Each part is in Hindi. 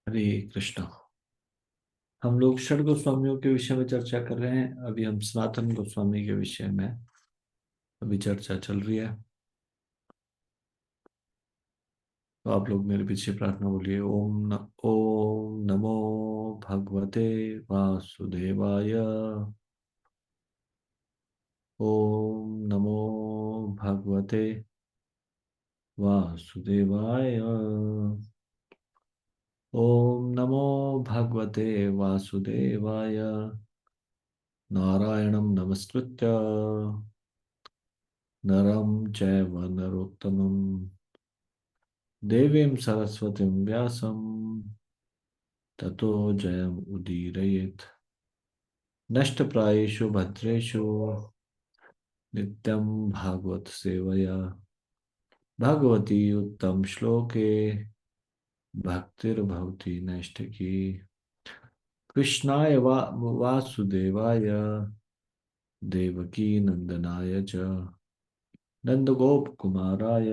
हरे कृष्णा। हम लोग षड गोस्वामियों के विषय में चर्चा कर रहे हैं। अभी हम सनातन गोस्वामी के विषय में अभी चर्चा चल रही है। तो आप लोग मेरे पीछे प्रार्थना बोलिए। ओम नमो भगवते वासुदेवाय। ओम नमो भगवते वासुदेवाय। ओम नमो भगवते वासुदेवाय। नारायणं नमस्कृत्य नरं चैव नरोत्तमं देवीं सरस्वतीं व्यासं ततो जयम् उदीरयेत्। नष्टप्रायेषु भद्रेषु नित्यं भागवत सेवया भगवती उत्तम श्लोके भक्तिर्भवति नैष्ठिकी। कृष्णाय वासुदेवाय देवकी नंदनाय च नंदगोप कुमाराय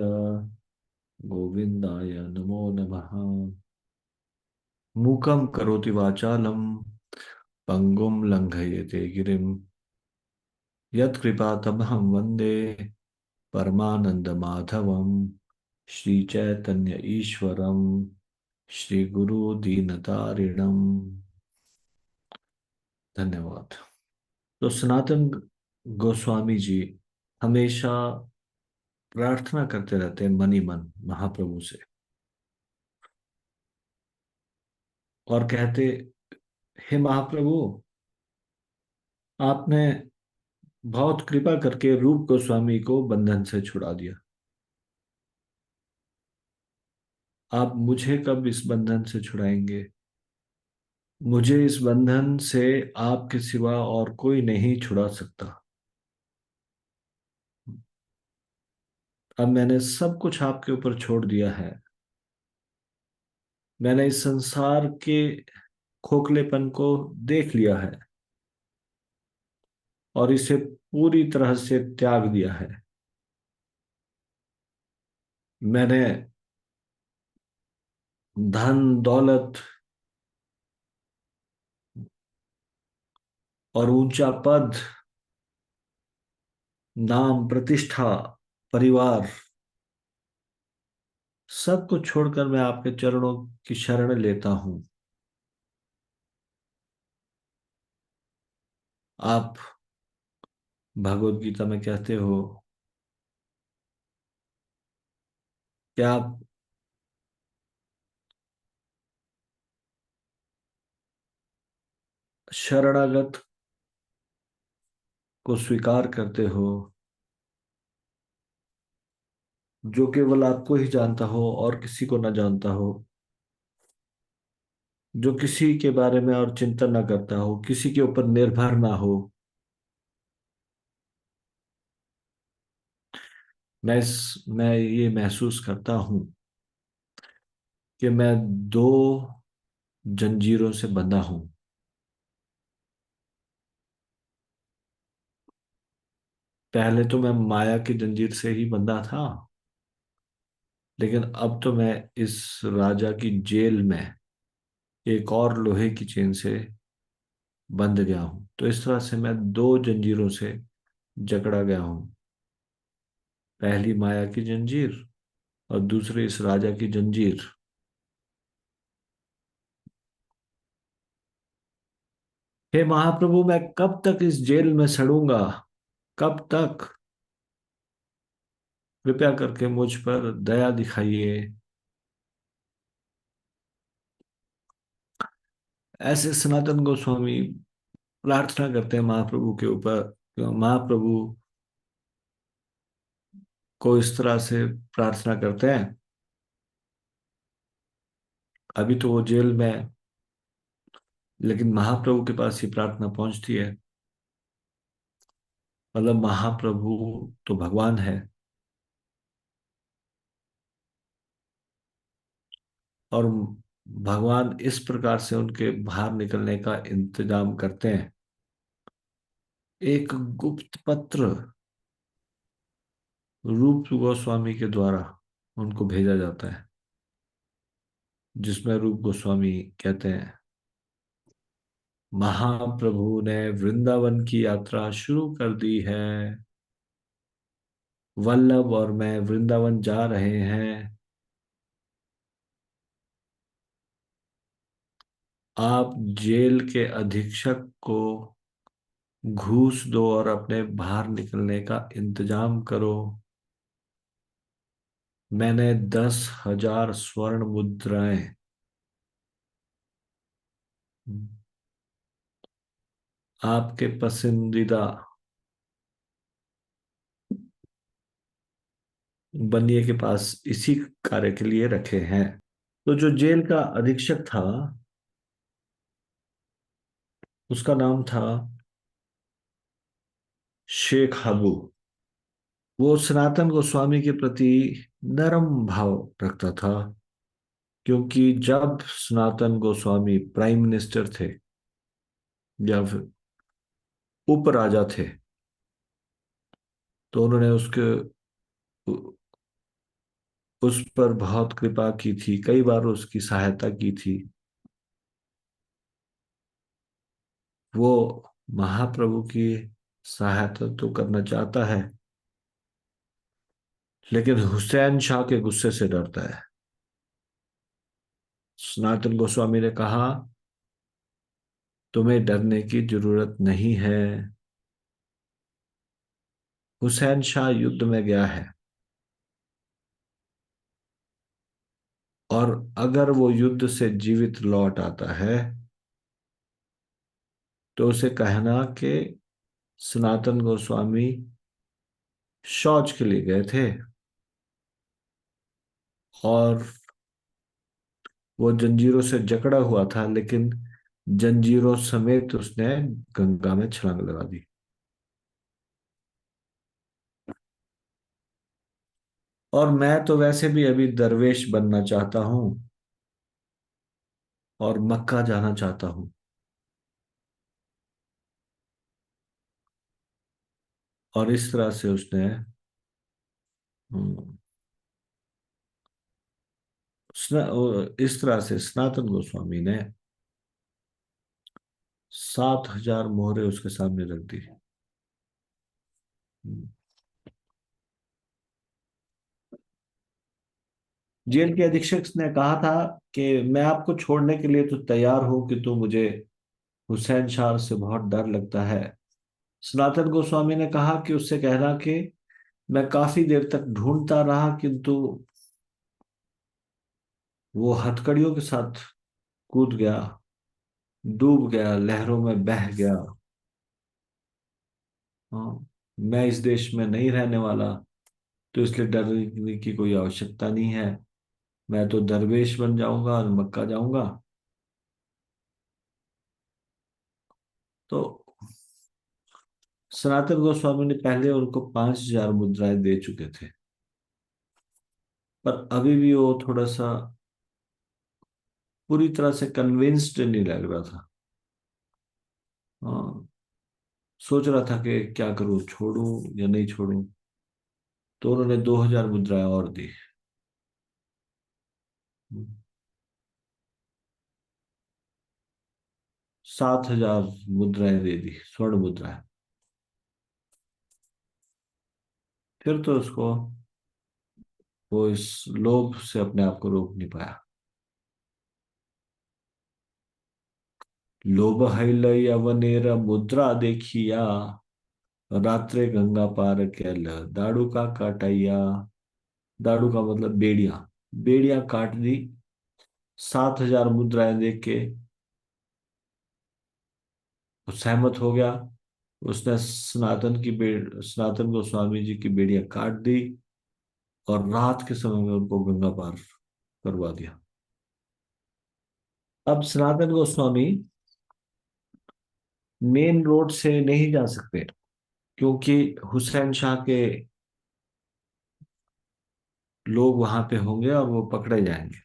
गोविंदाय नमो नमः। मूकं करोति वाचालं पंगुं लंघयते गिरिं यत्कृपातमहं वन्दे परमानन्दमाधवं श्रीचैतन्य ईश्वरं श्रीगुरुदीनतारिणम्। धन्यवाद। तो सनातन गोस्वामी जी हमेशा प्रार्थना करते रहते हैं मन ही मन महाप्रभु से, और कहते, हे महाप्रभु, आपने बहुत कृपा करके रूप गोस्वामी को बंधन से छुड़ा दिया। आप मुझे कब इस बंधन से छुड़ाएंगे? मुझे इस बंधन से आपके सिवा और कोई नहीं छुड़ा सकता। अब मैंने सब कुछ आपके ऊपर छोड़ दिया है। मैंने इस संसार के खोखलेपन को देख लिया है और इसे पूरी तरह से त्याग दिया है। मैंने धन दौलत और ऊंचा पद, नाम प्रतिष्ठा, परिवार, सब कुछ छोड़कर मैं आपके चरणों की शरण लेता हूं। आप भगवत गीता में कहते हो कि आप शरणागत को स्वीकार करते हो जो केवल आपको ही जानता हो और किसी को न जानता हो, जो किसी के बारे में और चिंता न करता हो, किसी के ऊपर निर्भर ना हो। मैं ये महसूस करता हूं कि मैं दो जंजीरों से बंधा हूं। पहले तो मैं माया की जंजीर से ही बंधा था, लेकिन अब तो मैं इस राजा की जेल में एक और लोहे की चेन से बंध गया हूं। तो इस तरह से मैं दो जंजीरों से जकड़ा गया हूं। पहली माया की जंजीर और दूसरी इस राजा की जंजीर। हे महाप्रभु, मैं कब तक इस जेल में सड़ूंगा? कब तक? कृपया करके मुझ पर दया दिखाइए। ऐसे सनातन गोस्वामी प्रार्थना करते हैं महाप्रभु के ऊपर। महाप्रभु को इस तरह से प्रार्थना करते हैं। अभी तो वो जेल में है, लेकिन महाप्रभु के पास ये प्रार्थना पहुंचती है। मतलब महाप्रभु तो भगवान है, और भगवान इस प्रकार से उनके बाहर निकलने का इंतजाम करते हैं। एक गुप्त पत्र रूप गोस्वामी के द्वारा उनको भेजा जाता है। जिसमें रूप गोस्वामी कहते हैं, महाप्रभु ने वृंदावन की यात्रा शुरू कर दी है। वल्लभ और मैं वृंदावन जा रहे हैं। आप जेल के अधीक्षक को घूस दो और अपने बाहर निकलने का इंतजाम करो। मैंने 10,000 स्वर्ण मुद्राएं आपके पसंदीदा बनिए के पास इसी कार्य के लिए रखे हैं। तो जो जेल का अधीक्षक था, उसका नाम था शेख हाबू। वो सनातन गोस्वामी के प्रति नरम भाव रखता था, क्योंकि जब सनातन गोस्वामी प्राइम मिनिस्टर थे या फिर उपराजा थे, तो उन्होंने उसके उस पर बहुत कृपा की थी, कई बार उसकी सहायता की थी। वो महाप्रभु की सहायता तो करना चाहता है, लेकिन हुसैन शाह के गुस्से से डरता है। सनातन गोस्वामी ने कहा, तुम्हें डरने की जरूरत नहीं है। हुसैन शाह युद्ध में गया है, और अगर वो युद्ध से जीवित लौट आता है तो उसे कहना कि सनातन गोस्वामी शौच के लिए गए थे और वो जंजीरों से जकड़ा हुआ था, लेकिन जंजीरों समेत उसने गंगा में छलांग लगा दी। और मैं तो वैसे भी अभी दरवेश बनना चाहता हूँ और मक्का जाना चाहता हूँ। और इस तरह से उसने हम्म, इस तरह से सनातन गोस्वामी ने 7,000 मोहरे उसके सामने रख दी। जेल के अधीक्षक ने कहा था कि मैं आपको छोड़ने के लिए तो तैयार हूं, कि तो मुझे हुसैन शाह से बहुत डर लगता है। सनातन गोस्वामी ने कहा कि उससे कहना कि मैं काफी देर तक ढूंढता रहा, किंतु वो हथकड़ियों के साथ कूद गया, डूब गया, लहरों में बह गया। हाँ, मैं इस देश में नहीं रहने वाला, तो इसलिए डरने की कोई आवश्यकता नहीं है। मैं तो दरवेश बन जाऊंगा और मक्का जाऊंगा। तो सनातन गोस्वामी ने पहले उनको 5,000 मुद्राएं दे चुके थे, पर अभी भी वो थोड़ा सा पूरी तरह से कन्विंस्ड नहीं लग रहा था। हाँ, सोच रहा था कि क्या करूं, छोड़ूं या नहीं छोड़ूं। तो उन्होंने 2,000 मुद्राएं और दी। 7,000 मुद्राएं दे दी, स्वर्ण मुद्राएं। फिर तो उसको, वो इस लोभ से अपने आप को रोक नहीं पाया। लोभ है अवनेर मुद्रा देखिया, रात्रे गंगा पार कैल दाड़ू का काटैया। दाड़ू का मतलब बेड़ियां। बेड़ियां काट दी। 7,000 मुद्राएं देख के वो सहमत हो गया। उसने सनातन गोस्वामी जी की बेड़ियां काट दी और रात के समय में उनको गंगा पार करवा दिया। अब सनातन गोस्वामी मेन रोड से नहीं जा सकते, क्योंकि हुसैन शाह के लोग वहां पे होंगे और वो पकड़े जाएंगे।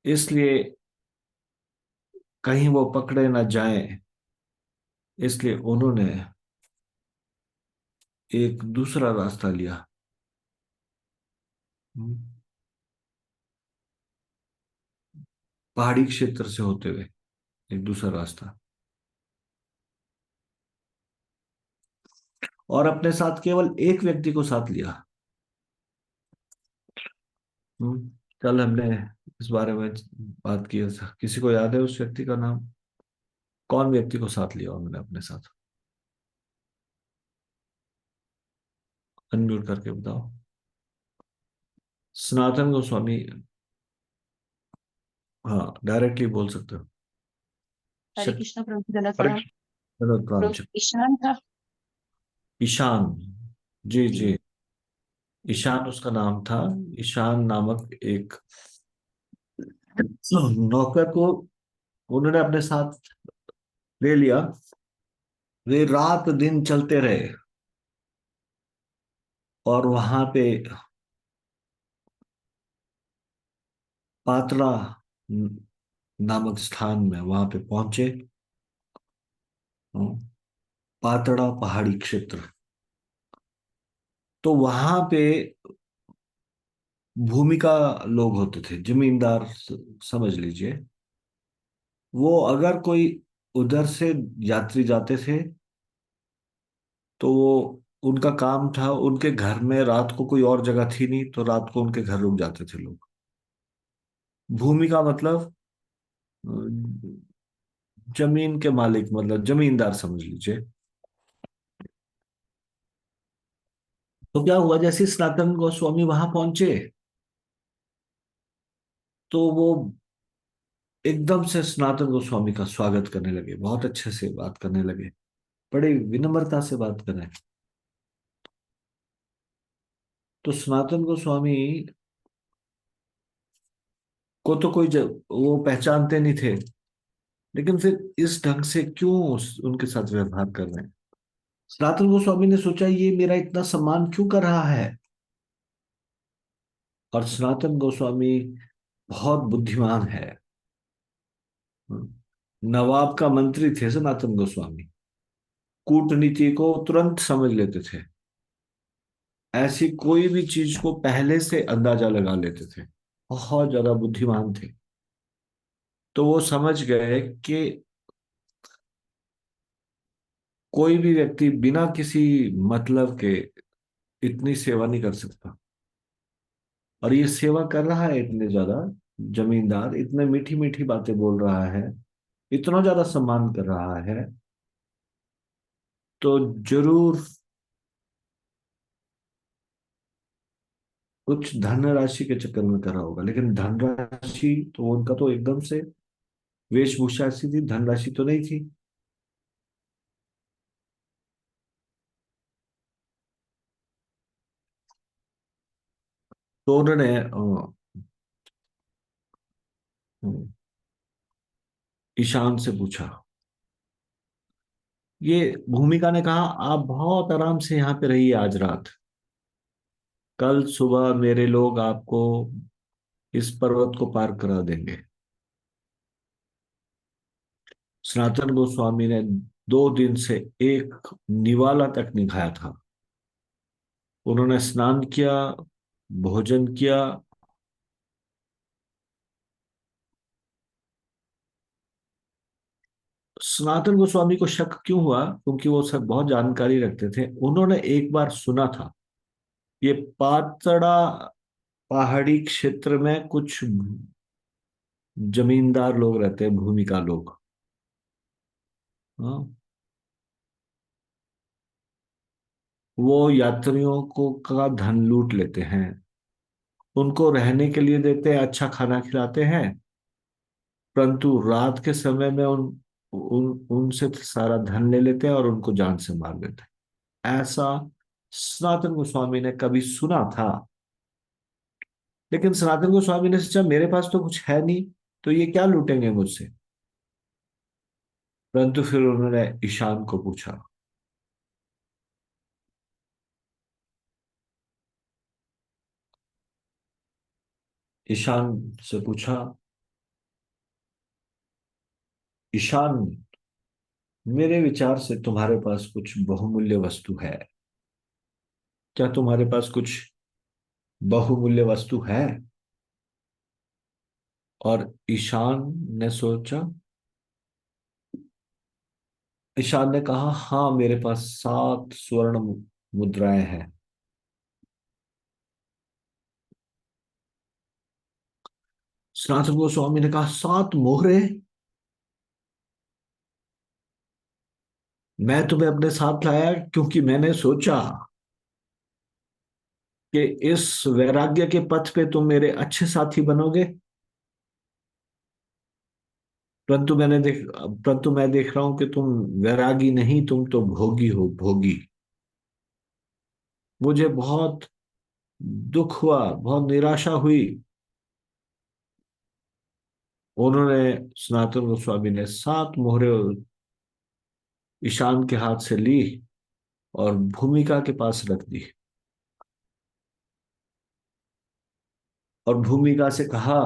इसलिए कहीं वो पकड़े ना जाएं, इसलिए उन्होंने एक दूसरा रास्ता लिया। पहाड़ी क्षेत्र से होते हुए एक दूसरा रास्ता, और अपने साथ केवल एक व्यक्ति को साथ लिया। हम्म। कल हमने इस बारे में बात की था, किसी को याद है उस व्यक्ति का नाम? कौन व्यक्ति को साथ लिया उन्होंने अपने साथ? अनम्यूट करके बताओ। सनातन गोस्वामी। हाँ, डायरेक्टली बोल सकते हो। हरे शक- कृष्ण प्रभु गलत हरे था। कृष्ण। भरत प्रभु रामचंद्र। ईशान था। ईशान। जी जी। जी। ईशान उसका नाम था। ईशान नामक एक नौकर को उन्होंने अपने साथ ले लिया। वे रात दिन चलते रहे, और वहां पे पात्रा नामक स्थान में वहां पे पहुंचे। पातड़ा पहाड़ी क्षेत्र। तो वहां पे भूमिका लोग होते थे, जमींदार समझ लीजिए। वो अगर कोई उधर से यात्री जाते थे, तो वो उनका काम था, उनके घर में रात को कोई और जगह थी नहीं, तो रात को उनके घर रुक जाते थे लोग। भूमि का मतलब जमीन के मालिक, मतलब जमींदार समझ लीजिए। तो क्या हुआ, जैसे सनातन गोस्वामी वहां पहुंचे, तो वो एकदम से सनातन गोस्वामी का स्वागत करने लगे, बहुत अच्छे से बात करने लगे, बड़ी विनम्रता से बात कर रहे हैं। तो सनातन गोस्वामी को तो वो पहचानते नहीं थे, लेकिन फिर इस ढंग से क्यों उनके साथ व्यवहार कर रहे हैं? सनातन गोस्वामी ने सोचा, ये मेरा इतना सम्मान क्यों कर रहा है? और सनातन गोस्वामी बहुत बुद्धिमान है। नवाब का मंत्री थे सनातन गोस्वामी, कूटनीति को तुरंत समझ लेते थे, ऐसी कोई भी चीज को पहले से अंदाजा लगा लेते थे, बहुत ज्यादा बुद्धिमान थे। तो वो समझ गए कि कोई भी व्यक्ति बिना किसी मतलब के इतनी सेवा नहीं कर सकता, और ये सेवा कर रहा है इतने ज्यादा, जमींदार इतने मीठी मीठी बातें बोल रहा है, इतना ज्यादा सम्मान कर रहा है, तो जरूर कुछ धनराशि के चक्कर में करा होगा। लेकिन धनराशि तो उनका तो एकदम से वेशभूषा ऐसी थी, धनराशि तो नहीं थी। तो उन्होंने ईशान से पूछा। ये भूमिका ने कहा, आप बहुत आराम से यहाँ पे रहिए आज रात, कल सुबह मेरे लोग आपको इस पर्वत को पार करा देंगे। सनातन गोस्वामी ने 2 दिन से एक निवाला तक नहीं खाया था। उन्होंने स्नान किया, भोजन किया। सनातन गोस्वामी को शक क्यों हुआ? क्योंकि वो सब बहुत जानकारी रखते थे। उन्होंने एक बार सुना था, ये पातड़ा पहाड़ी क्षेत्र में कुछ जमींदार लोग रहते हैं, भूमि का लोग। हाँ, वो यात्रियों को का धन लूट लेते हैं, उनको रहने के लिए देते हैं, अच्छा खाना खिलाते हैं, परंतु रात के समय में उनसे सारा धन ले लेते हैं और उनको जान से मार देते हैं। ऐसा सनातन गोस्वामी ने कभी सुना था। लेकिन सनातन गोस्वामी ने सोचा, मेरे पास तो कुछ है नहीं, तो ये क्या लूटेंगे मुझसे? परंतु फिर उन्होंने ईशान को पूछा। ईशान से पूछा, ईशान, मेरे विचार से तुम्हारे पास कुछ बहुमूल्य वस्तु है। क्या तुम्हारे पास कुछ बहुमूल्य वस्तु है? और ने सोचा ईशान ने कहा, हाँ मेरे पास 7 स्वर्ण मुद्राएं हैं। सनातन गोस्वामी ने कहा, 7 मोहरे? मैं तुम्हें अपने साथ लाया क्योंकि मैंने सोचा कि इस वैराग्य के पथ पे तुम मेरे अच्छे साथी बनोगे। परंतु मैं देख रहा हूं कि तुम वैरागी नहीं, तुम तो भोगी हो, भोगी। मुझे बहुत दुख हुआ, बहुत निराशा हुई। उन्होंने सनातन गोस्वामी ने 7 मोहरे ईशान के हाथ से ली और भूमिका के पास रख दी, और भूमिका से कहा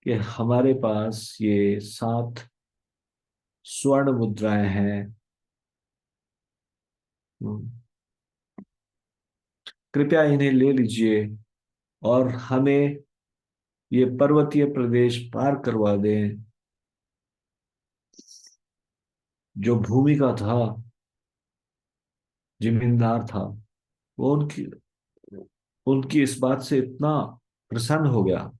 कि हमारे पास ये 7 स्वर्ण मुद्राएं हैं। कृपया इन्हें ले लीजिए और हमें ये पर्वतीय प्रदेश पार करवा दें। जो भूमिका था, जमींदार था, वो उनकी उनकी इस बात से इतना प्रसन्न हो गया,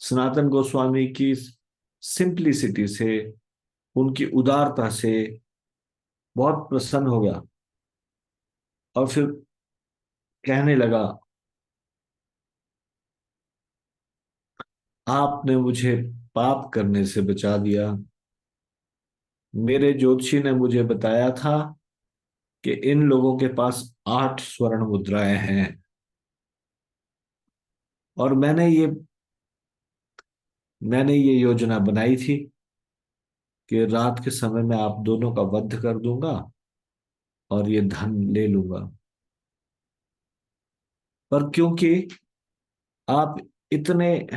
सनातन गोस्वामी की सिंप्लिसिटी से, उनकी उदारता से बहुत प्रसन्न हो गया। और फिर कहने लगा, आपने मुझे पाप करने से बचा दिया। मेरे ज्योतिषी ने मुझे बताया था कि इन लोगों के पास 8 स्वर्ण मुद्राएं हैं, और मैंने ये योजना बनाई थी कि रात के समय में आप दोनों का वध कर दूंगा और ये धन ले लूंगा। पर क्योंकि आप इतने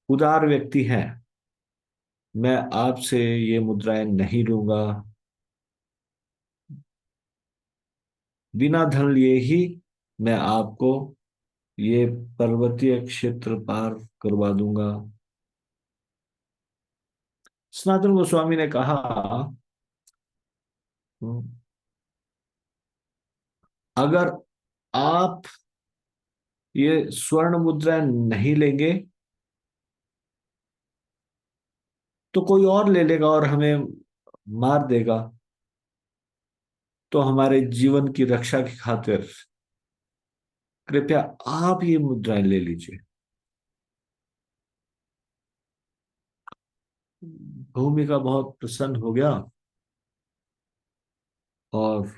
उदार व्यक्ति हैं, मैं आपसे ये मुद्राएं नहीं लूंगा। बिना धन लिए ही मैं आपको ये पर्वतीय क्षेत्र पार करवा दूंगा। सनातन गोस्वामी ने कहा, अगर आप ये स्वर्ण मुद्रा नहीं लेंगे तो कोई और ले लेगा और हमें मार देगा। तो हमारे जीवन की रक्षा की खातिर कृपया आप ये मुद्राएं ले लीजिए। भूमिका बहुत प्रसन्न हो गया, और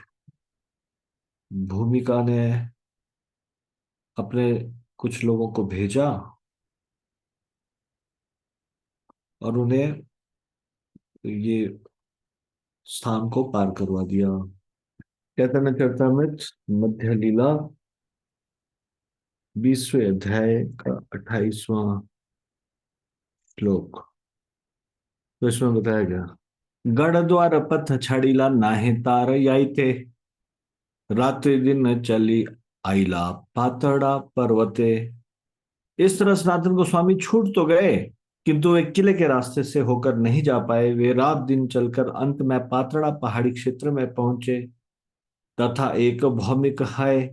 भूमिका ने अपने कुछ लोगों को भेजा और उन्हें ये स्थान को पार करवा दिया। चैतन्य चरितमृत मध्य लीला 20वें अध्याय का 28वां श्लोक। तो इसमें बताया गया, गढ़ द्वार पथ छड़ीला नाहे तार याई थे, रात्रि दिन चली आईला पातड़ा पर्वते। इस तरह सनातन गोस्वामी छूट तो गए, किंतु वे किले के रास्ते से होकर नहीं जा पाए। वे रात दिन चलकर अंत में पातड़ा पहाड़ी क्षेत्र में पहुंचे, तथा एक भौमिक है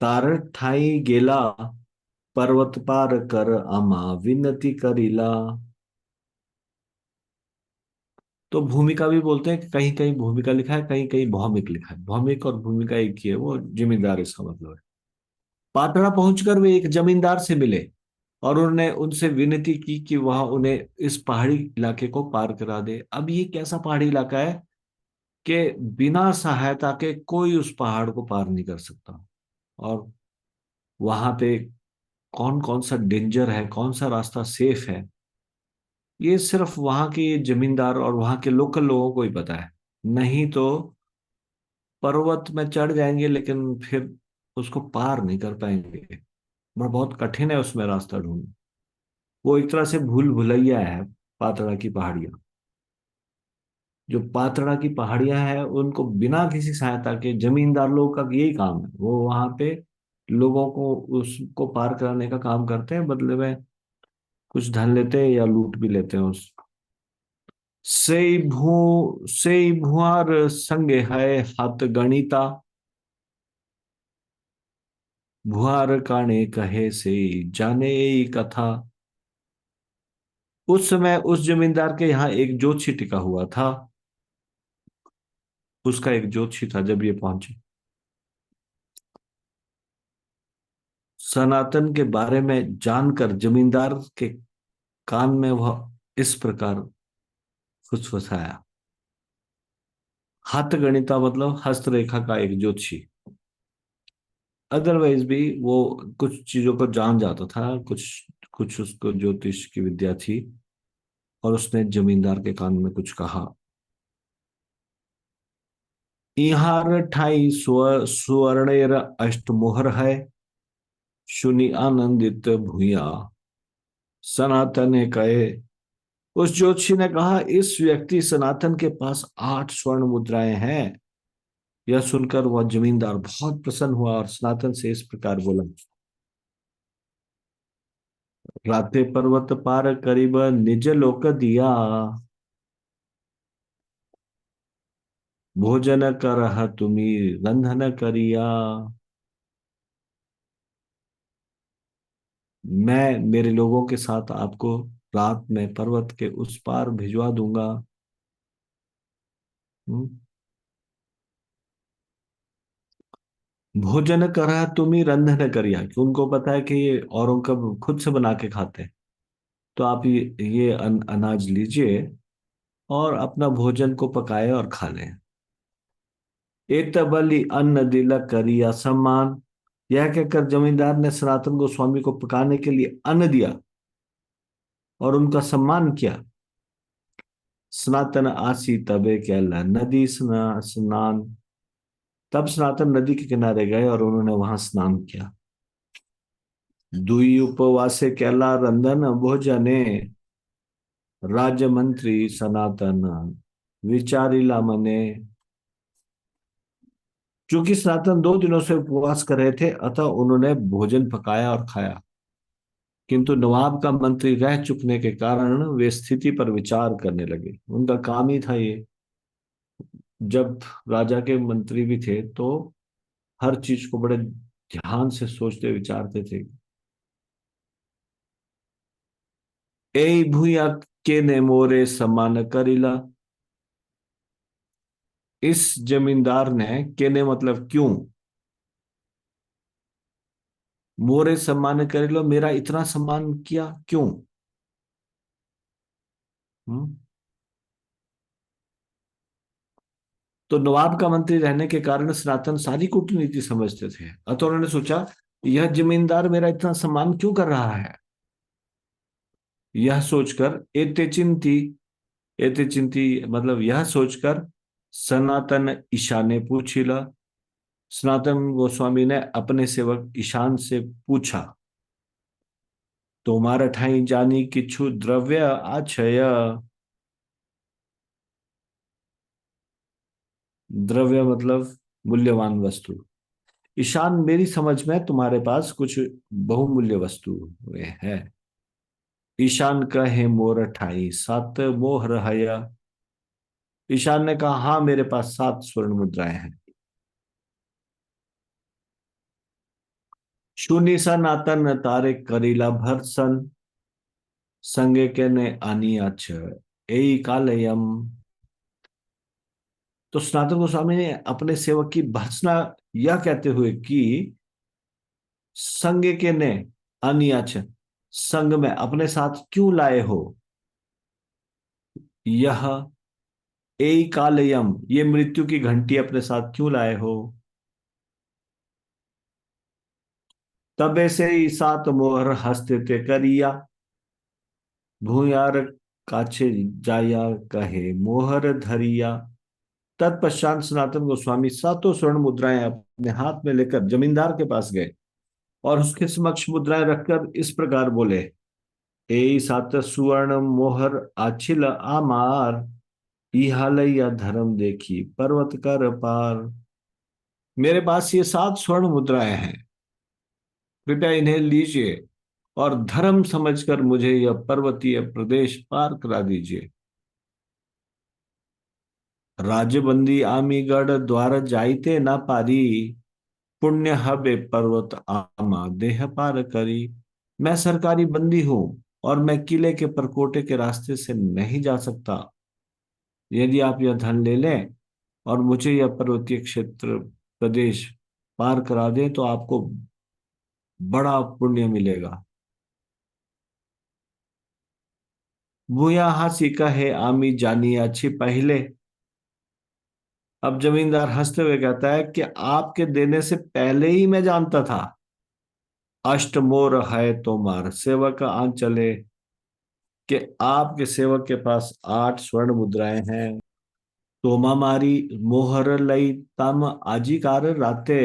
तार ठाई गेला, पर्वत पार कर आमा विनती करीला। तो भूमिका भी बोलते हैं कि कहीं कहीं भूमिका लिखा है, कहीं कहीं भौमिक लिखा है। भौमिक और भूमिका एक ही है, वो जमींदार इसका मतलब है। पातड़ा पहुंचकर वे एक जमींदार से मिले और उन्होंने उनसे विनती की कि वह उन्हें इस पहाड़ी इलाके को पार करा दे। अब ये कैसा पहाड़ी इलाका है कि बिना सहायता के कोई उस पहाड़ को पार नहीं कर सकता, और वहां पे कौन कौन सा डेंजर है, कौन सा रास्ता सेफ है, ये सिर्फ वहां के जमींदार और वहां के लोकल लोगों को ही पता है। नहीं तो पर्वत में चढ़ जाएंगे लेकिन फिर उसको पार नहीं कर पाएंगे। बहुत कठिन है उसमें रास्ता ढूंढना। वो एक तरह से भूल भुलैया है, पातड़ा की पहाड़ियां। जो पातड़ा की पहाड़ियां हैं उनको बिना किसी सहायता के, जमींदार लोगों का यही काम है, वो वहां पे लोगों को उसको पार कराने का काम करते हैं, बदले में कुछ धन लेते हैं या लूट भी लेते हैं उस। से भुआर संगे है हाथ गणिता, भुआर काणे कहे से जाने ई कथा। उस समय उस जमींदार के यहाँ एक ज्योतिषी टिका हुआ था। उसका एक ज्योतिषी था जब ये पहुंचे। सनातन के बारे में जानकर जमींदार के कान में वह इस प्रकार फुसफुसाया। हाथ गणिता मतलब हस्तरेखा का एक ज्योतिषी। अदरवाइज भी वो कुछ चीजों को जान जाता था, कुछ कुछ उसको ज्योतिष की विद्या थी। और उसने जमींदार के कान में कुछ कहा। इहार ठाई सुवर्णेर अष्टमोहर है, सुनि आनंदित भूया। सनातन ने कहे, उस ज्योतिषी ने कहा, इस व्यक्ति सनातन के पास 8 स्वर्ण मुद्राएं हैं। यह सुनकर वह जमींदार बहुत प्रसन्न हुआ और सनातन से इस प्रकार बोला। राते पर्वत पार करीब निज लोक दिया, भोजन करह तुम्ही रंधन करिया। मैं मेरे लोगों के साथ आपको रात में पर्वत के उस पार भिजवा दूंगा। हम्म। भोजन करह तुम्ही रंधन करिया, कि उनको पता है कि ये औरों का खुद से बना के खाते हैं। तो आप ये अनाज लीजिए और अपना भोजन को पकाए और खा लें। एक बलि अन्न दिला करिया सम्मान। यह कहकर जमींदार ने सनातन गोस्वामी को पकाने के लिए अन्न दिया और उनका सम्मान किया। सनातन आसी तबे कहला नदी स्नान। तब सनातन नदी के किनारे गए और उन्होंने वहां स्नान किया। दुई उपवासे कहला रंधन भोजने, राज्य मंत्री सनातन विचारिला मने। चूंकि सनातन 2 दिनों से उपवास कर रहे थे, अतः उन्होंने भोजन पकाया और खाया। किंतु नवाब का मंत्री रह चुकने के कारण वे स्थिति पर विचार करने लगे। उनका काम ही था ये। जब राजा के मंत्री भी थे तो हर चीज को बड़े ध्यान से सोचते विचारते थे। ए भूया के ने मोरे समान करिला। इस जमींदार ने, केने मतलब क्यों, मोरे सम्मान कर लो, मेरा इतना सम्मान किया क्यों। हम्म। तो नवाब का मंत्री रहने के कारण सनातन सारी कूटनीति समझते थे, अतः उन्होंने सोचा यह जमींदार मेरा इतना सम्मान क्यों कर रहा है। यह सोचकर एते चिंती मतलब यह सोचकर सनातन ईशा ने पूछिला। सनातन गोस्वामी ने अपने सेवक ईशान से पूछा, तुम्हारा ठाई जानी किछु द्रव्य आछय। द्रव्य मतलब मूल्यवान वस्तु। ईशान, मेरी समझ में तुम्हारे पास कुछ बहुमूल्य वस्तु है। ईशान कहे मोर ठाई सात मोहर हया। ईशान ने कहा, हाँ मेरे पास 7 स्वर्ण मुद्राएं हैं। शूनी सनातन तारे करीला भर्सन, संगे के ने आनी अच ए कालयम। तो सनातन गोस्वामी ने अपने सेवक की भर्त्सना यह कहते हुए कि संग के ने अनियच, संग में अपने साथ क्यों लाए हो। यह ए कालयम, ये मृत्यु की घंटी अपने साथ क्यों लाए हो। तबे से ही 7 मोहर हस्ते ते करिया, भूयार काछे जाया कहे मोहर धरिया। तत्पश्चात सनातन गोस्वामी 7 स्वर्ण मुद्राएं अपने हाथ में लेकर जमींदार के पास गए और उसके समक्ष मुद्राएं रखकर इस प्रकार बोले। ए 7 सुवर्ण मोहर आछिल आमार, इहालय धर्म देखी पर्वत कर पार। मेरे पास ये 7 स्वर्ण मुद्राएं हैं। कृपया इन्हें लीजिए और धर्म समझकर मुझे यह पर्वतीय प्रदेश पार करा दीजिए। राजबंदी आमीगढ़ द्वार जाइते न पारी, पुण्य हबे पर्वत आमा देह पार करी। मैं सरकारी बंदी हूं और मैं किले के परकोटे के रास्ते से नहीं जा सकता। यदि आप यह धन ले लें और मुझे यह पर्वतीय क्षेत्र प्रदेश पार करा दें तो आपको बड़ा पुण्य मिलेगा। भूया हासी कहे आमी जानी अच्छी पहले। अब जमींदार हंसते हुए कहता है कि आपके देने से पहले ही मैं जानता था। अष्ट मोर है तोमार सेवक आंचले, कि आपके सेवक के पास 8 स्वर्ण मुद्राएं हैं। तोमा मारी मोहर लई तम आजिकार राते।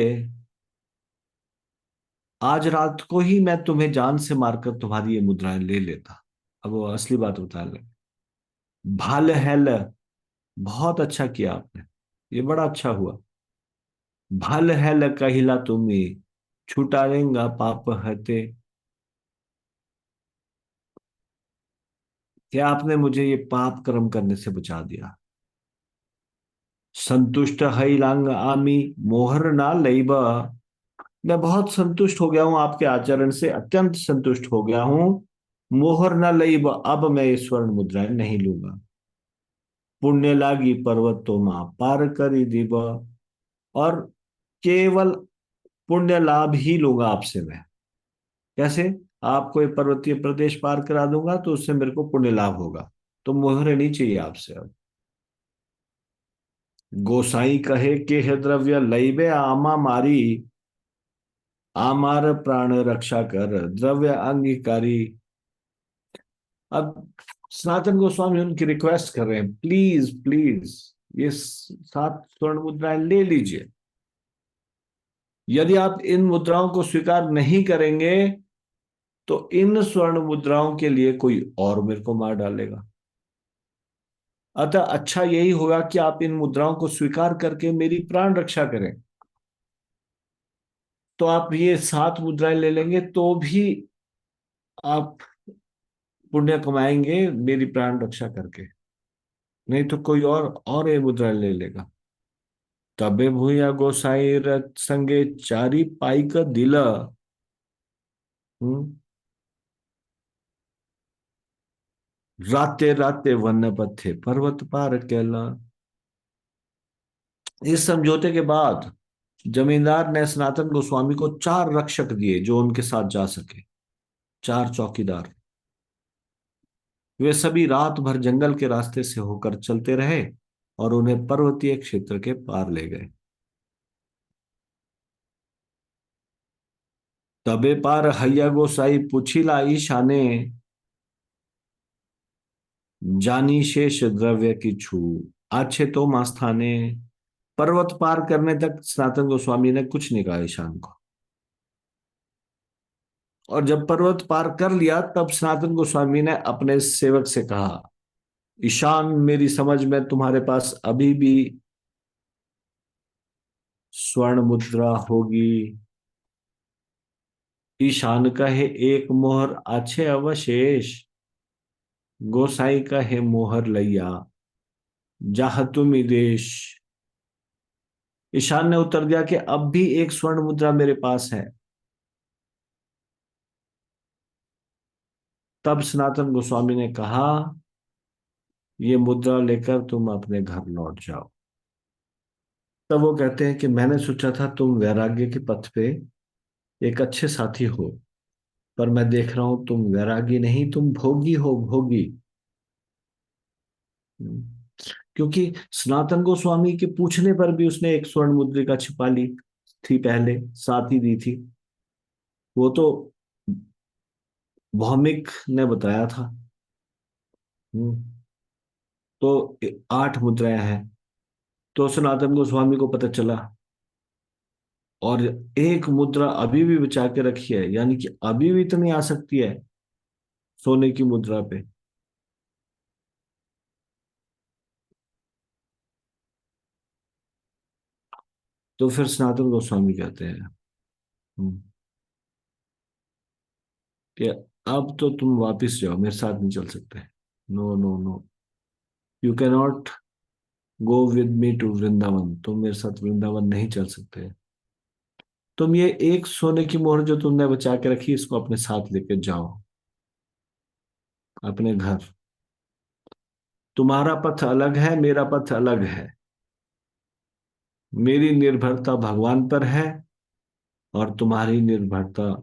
आज रात को ही मैं तुम्हें जान से मारकर तुम्हारी ये मुद्राएं ले लेता। अब वो असली बात बता ले। भाल हैल, बहुत अच्छा किया आपने, ये बड़ा अच्छा हुआ। भल हैल कहिला तुम्ही, छुटारेंगा पाप हते। क्या आपने मुझे ये पाप कर्म करने से बचा दिया। संतुष्ट हई लांग आमी, मोहर ना लईब। मैं बहुत संतुष्ट हो गया हूं आपके आचरण से, अत्यंत संतुष्ट हो गया हूं। मोहर ना लईब, अब मैं ये स्वर्ण मुद्राएं नहीं लूंगा। पुण्य लागी पर्वत तो मां पार करी दीब, और केवल पुण्य लाभ ही लूंगा आपसे मैं। कैसे? आपको ये पर्वतीय प्रदेश पार करा दूंगा तो उससे मेरे को पुण्य लाभ होगा। तो मोहरे नहीं चाहिए आपसे अब। गोसाई कहे के हे द्रव्य लईबे आमा मारी, आमार प्राण रक्षा कर द्रव्य अंगीकारी। अब सनातन गोस्वामी उनकी रिक्वेस्ट कर रहे हैं, प्लीज प्लीज ये 7 स्वर्ण मुद्राएं ले लीजिए। यदि आप इन मुद्राओं को स्वीकार नहीं करेंगे तो इन स्वर्ण मुद्राओं के लिए कोई और मेरे को मार डालेगा। अतः अच्छा यही होगा कि आप इन मुद्राओं को स्वीकार करके मेरी प्राण रक्षा करें। तो आप ये 7 मुद्राएं ले लेंगे तो भी आप पुण्य कमाएंगे मेरी प्राण रक्षा करके। नहीं तो कोई और ये मुद्रा ले लेगा। तबे भूया गोसाई रथ संगे चारी पाई का दिला। हम्म। राते राते वन पथे पर्वत पार कैला। इस समझौते के बाद जमींदार ने सनातन गोस्वामी को 4 रक्षक दिए जो उनके साथ जा सके, 4 चौकीदार। वे सभी रात भर जंगल के रास्ते से होकर चलते रहे और उन्हें पर्वतीय क्षेत्र के पार ले गए। तबे पार हैया गोसाई पूछिला ईशाने, जानी शेष द्रव्य की छू आछे तो मास्थाने। पर्वत पार करने तक सनातन गोस्वामी ने कुछ नहीं कहा ईशान को। और जब पर्वत पार कर लिया तब सनातन गोस्वामी ने अपने सेवक से कहा, ईशान मेरी समझ में तुम्हारे पास अभी भी स्वर्ण मुद्रा होगी। ईशान कहे एक मोहर आछे अवशेष, गोसाई कहे मोहर लैया जाह तुम देश। ईशान ने उत्तर दिया कि अब भी एक स्वर्ण मुद्रा मेरे पास है। तब सनातन गोस्वामी ने कहा, ये मुद्रा लेकर तुम अपने घर लौट जाओ। तब वो कहते हैं कि मैंने सोचा था तुम वैराग्य के पथ पे एक अच्छे साथी हो, पर मैं देख रहा हूं तुम वैरागी नहीं, तुम भोगी हो, भोगी। क्योंकि सनातन गोस्वामी के पूछने पर भी उसने एक स्वर्ण मुद्रिका छिपा ली थी, पहले साथ ही दी थी। वो तो भौमिक ने बताया था। हम्म, तो 8 मुद्राएं हैं। तो सनातन गोस्वामी को पता चला और एक मुद्रा अभी भी बचा के रखी है, यानी कि अभी भी इतनी आ सकती है सोने की मुद्रा पे। तो फिर सनातन गोस्वामी कहते हैं, हम्म, कि अब तो तुम वापस जाओ, मेरे साथ नहीं चल सकते। No no no, you can not go with me to Vrindavan, तुम मेरे साथ वृंदावन नहीं चल सकते। तुम ये एक सोने की मोहर जो तुमने बचा के रखी, इसको अपने साथ लेके जाओ अपने घर। तुम्हारा पथ अलग है, मेरा पथ अलग है। मेरी निर्भरता भगवान पर है, और तुम्हारी निर्भरता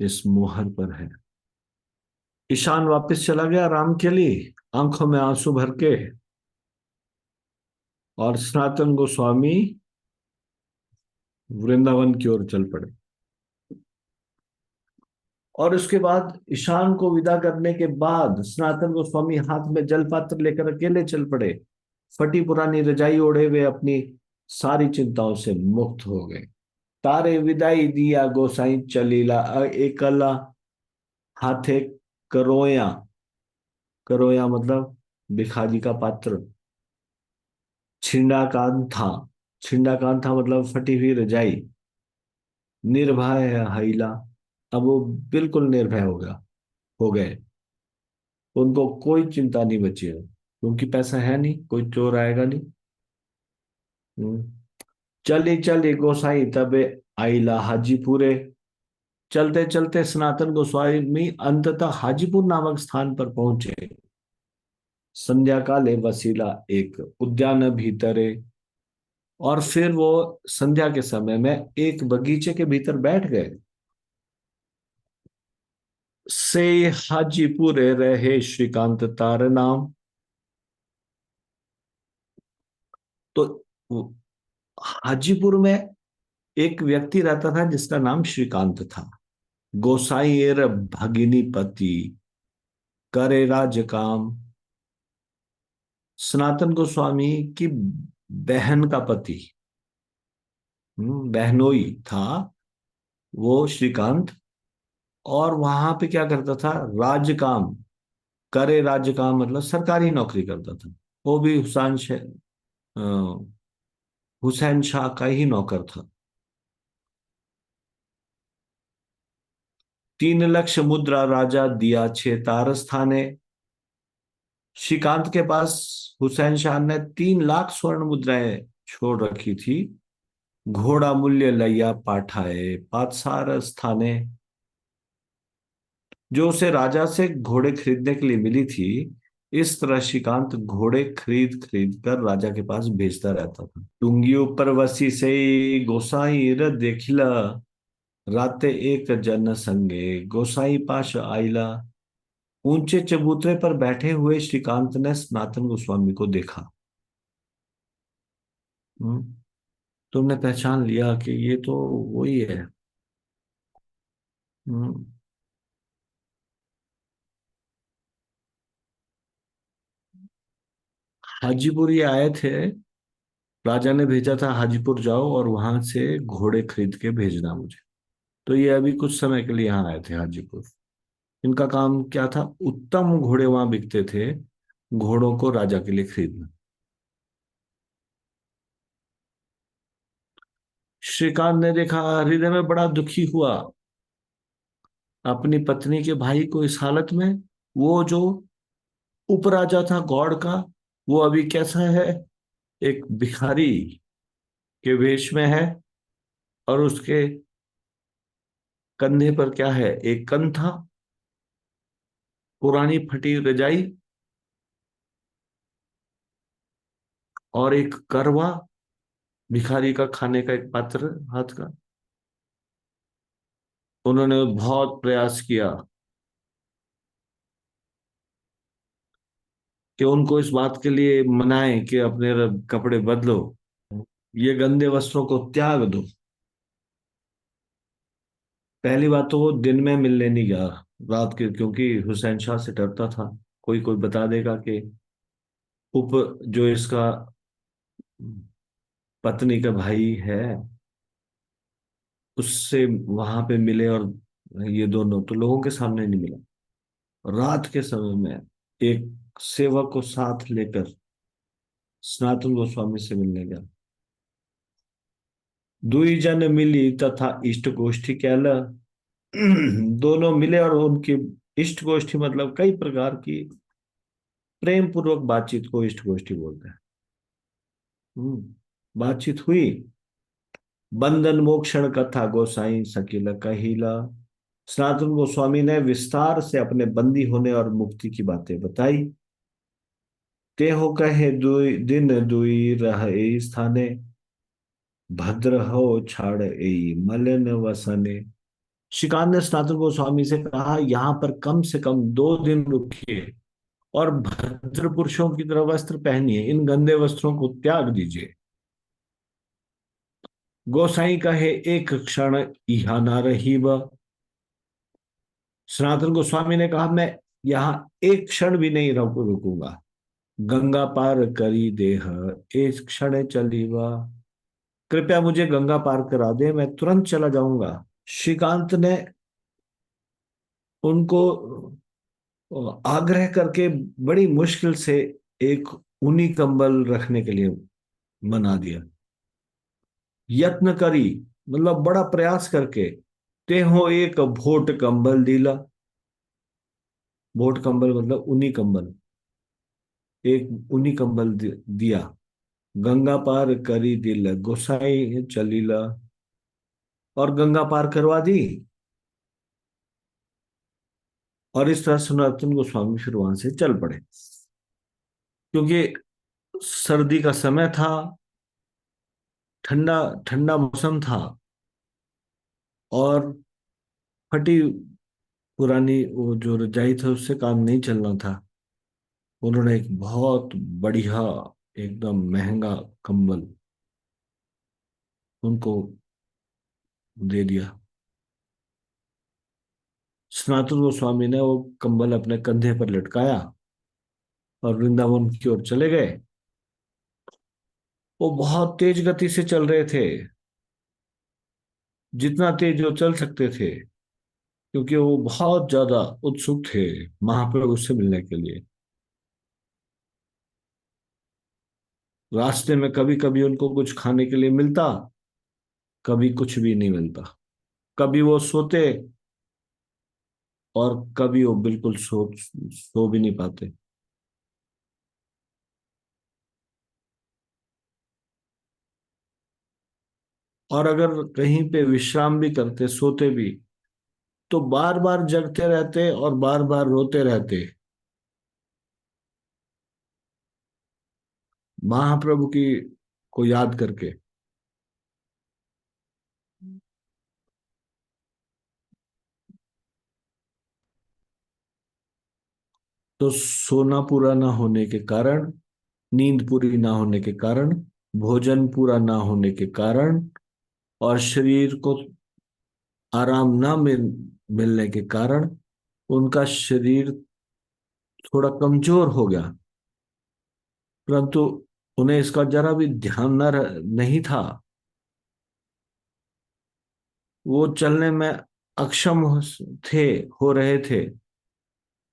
इस मोहर पर है। ईशान वापस चला गया राम के लिए, आंखों में आंसू भर के। और सनातन गोस्वामी वृंदावन की ओर चल पड़े। और उसके बाद ईशान को विदा करने के बाद सनातन गोस्वामी हाथ में जल पात्र लेकर अकेले चल पड़े। फटी पुरानी रजाई ओढ़े हुए अपनी सारी चिंताओं से मुक्त हो गए। तारे विदाई दिया गोसाई चलीला, एकला हाथे करोया। करोया मतलब भिखारी का पात्र। छिंडाकांत था। छिंडाकांत था मतलब फटी हुई रजाई। निर्भय है हईला, अब वो बिल्कुल निर्भय हो गए। उनको कोई चिंता नहीं बची है, क्योंकि पैसा है नहीं, कोई चोर आएगा नहीं। हम्म। चली चली गोसाई तबे आईला हाजीपुरे। चलते चलते सनातन गोस्वामी अंततः हाजीपुर नामक स्थान पर पहुंचे। संध्या काले वसीला एक उद्यान भीतरे। और फिर वो संध्या के समय में एक बगीचे के भीतर बैठ गए। से हाजीपुर रहे श्रीकांत तार नाम। तो हाजीपुर में एक व्यक्ति रहता था जिसका नाम श्रीकांत था। गोसाइयर भगिनी पति करे राज काम। सनातन गोस्वामी की बहन का पति, बहनोई था वो श्रीकांत। और वहां पे क्या करता था, राज काम। करे राज्य काम मतलब सरकारी नौकरी करता था। वो भी हुसैन शाह का ही नौकर था। 3 लक्ष मुद्रा राजा दिया छे तारस्थाने। श्रीकांत के पास हुसैन शाह ने 3 लाख स्वर्ण मुद्राएं छोड़ रखी थी। घोड़ा मूल्य लैया पाठाए पातसार स्थाने। जो उसे राजा से घोड़े खरीदने के लिए मिली थी। इस तरह श्रीकांत घोड़े खरीद खरीद कर राजा के पास भेजता रहता था। टुंगी ऊपर वसी से गोसाई र देखिला। राते एक जन संगे गोसाई पाश आइला। ऊंचे चबूतरे पर बैठे हुए श्रीकांत ने सनातन गोस्वामी को देखा। हम्म, तुमने पहचान लिया कि ये तो वही है। हम्म, हाजीपुर ये आए थे। राजा ने भेजा था हाजीपुर जाओ और वहां से घोड़े खरीद के भेजना मुझे। तो ये अभी कुछ समय के लिए यहाँ आए थे हाजीपुर। इनका काम क्या था, उत्तम घोड़े वहां बिकते थे, घोड़ों को राजा के लिए खरीदना। श्रीकांत ने देखा, हृदय में बड़ा दुखी हुआ अपनी पत्नी के भाई को इस हालत में। वो जो उपराजा था गौड़ का, वो अभी कैसा है, एक भिखारी के वेश में है। और उसके कंधे पर क्या है, एक कंथा, पुरानी फटी रजाई, और एक करवा, भिखारी का खाने का एक पात्र हाथ का। उन्होंने बहुत प्रयास किया कि उनको इस बात के लिए मनाएं कि अपने कपड़े बदलो, ये गंदे वस्त्रों को त्याग दो। पहली बात तो वो दिन में मिलने नहीं गया, रात के, क्योंकि हुसैन शाह से डरता था कोई कोई बता देगा कि उप जो इसका पत्नी का भाई है, उससे वहां पे मिले। और ये दोनों तो लोगों के सामने नहीं मिला। रात के समय में एक सेवक को साथ लेकर सनातन गोस्वामी से मिलने गया। दुई जन मिली तथा इष्ट गोष्ठी कैला। दोनों मिले और उनकी इष्ट गोष्ठी, मतलब कई प्रकार की प्रेम पूर्वक बातचीत को इष्ट गोष्ठी बोलते हैं। बातचीत हुई। बंधन मोक्षण कथा गोसाई सकीला कहिला। सनातन गोस्वामी ने विस्तार से अपने बंदी होने और मुक्ति की बातें बताई। ते हो कहे दुई दिन दुई रह ए स्थाने, भद्र हो छाड़ ए मलिन वसने। श्रीकांत ने सनातन गोस्वामी से कहा, यहाँ पर कम से कम 2 दिन रुकिए और भद्र पुरुषों की तरह वस्त्र पहनिए, इन गंदे वस्त्रों को त्याग दीजिए। गोसाई कहे एक क्षण इहा ना रही ब। सनातन गोस्वामी ने कहा, मैं यहाँ एक क्षण भी नहीं रुकूंगा। गंगा पार करी देह एक क्षण चली वा। कृपया मुझे गंगा पार करा दे, मैं तुरंत चला जाऊंगा। श्रीकांत ने उनको आग्रह करके बड़ी मुश्किल से एक ऊनी कंबल रखने के लिए मना दिया। यत्न करी, मतलब बड़ा प्रयास करके, ते हो एक भोट कंबल दिला। भोट कंबल मतलब ऊनी कंबल। एक ऊनी कंबल दिया। गंगा पार करी दिल गोसाई चलीला। और गंगा पार करवा दी। और इस तरह सनातन गोस्वामी फिर वहां से चल पड़े, क्योंकि सर्दी का समय था, ठंडा ठंडा मौसम था, और फटी पुरानी वो जो रजाई थी उससे काम नहीं चलना था। उन्होंने एक बहुत बढ़िया, एकदम महंगा कंबल उनको दे दिया। सनातन गोस्वामी ने वो कंबल अपने कंधे पर लटकाया और वृंदावन की ओर चले गए। वो बहुत तेज गति से चल रहे थे, जितना तेज वो चल सकते थे, क्योंकि वो बहुत ज्यादा उत्सुक थे महाप्रभु से मिलने के लिए। रास्ते में कभी कभी उनको कुछ खाने के लिए मिलता, कभी कुछ भी नहीं मिलता। कभी वो सोते और कभी वो बिल्कुल सो भी नहीं पाते। और अगर कहीं पे विश्राम भी करते, सोते भी, तो बार बार जगते रहते और बार बार रोते रहते महाप्रभु की को याद करके। तो सोना पूरा ना होने के कारण, नींद पूरी ना होने के कारण, भोजन पूरा ना होने के कारण, और शरीर को आराम ना मिलने के कारण उनका शरीर थोड़ा कमजोर हो गया। परंतु उन्हें इसका जरा भी ध्यान नहीं था। वो चलने में अक्षम थे, हो रहे थे,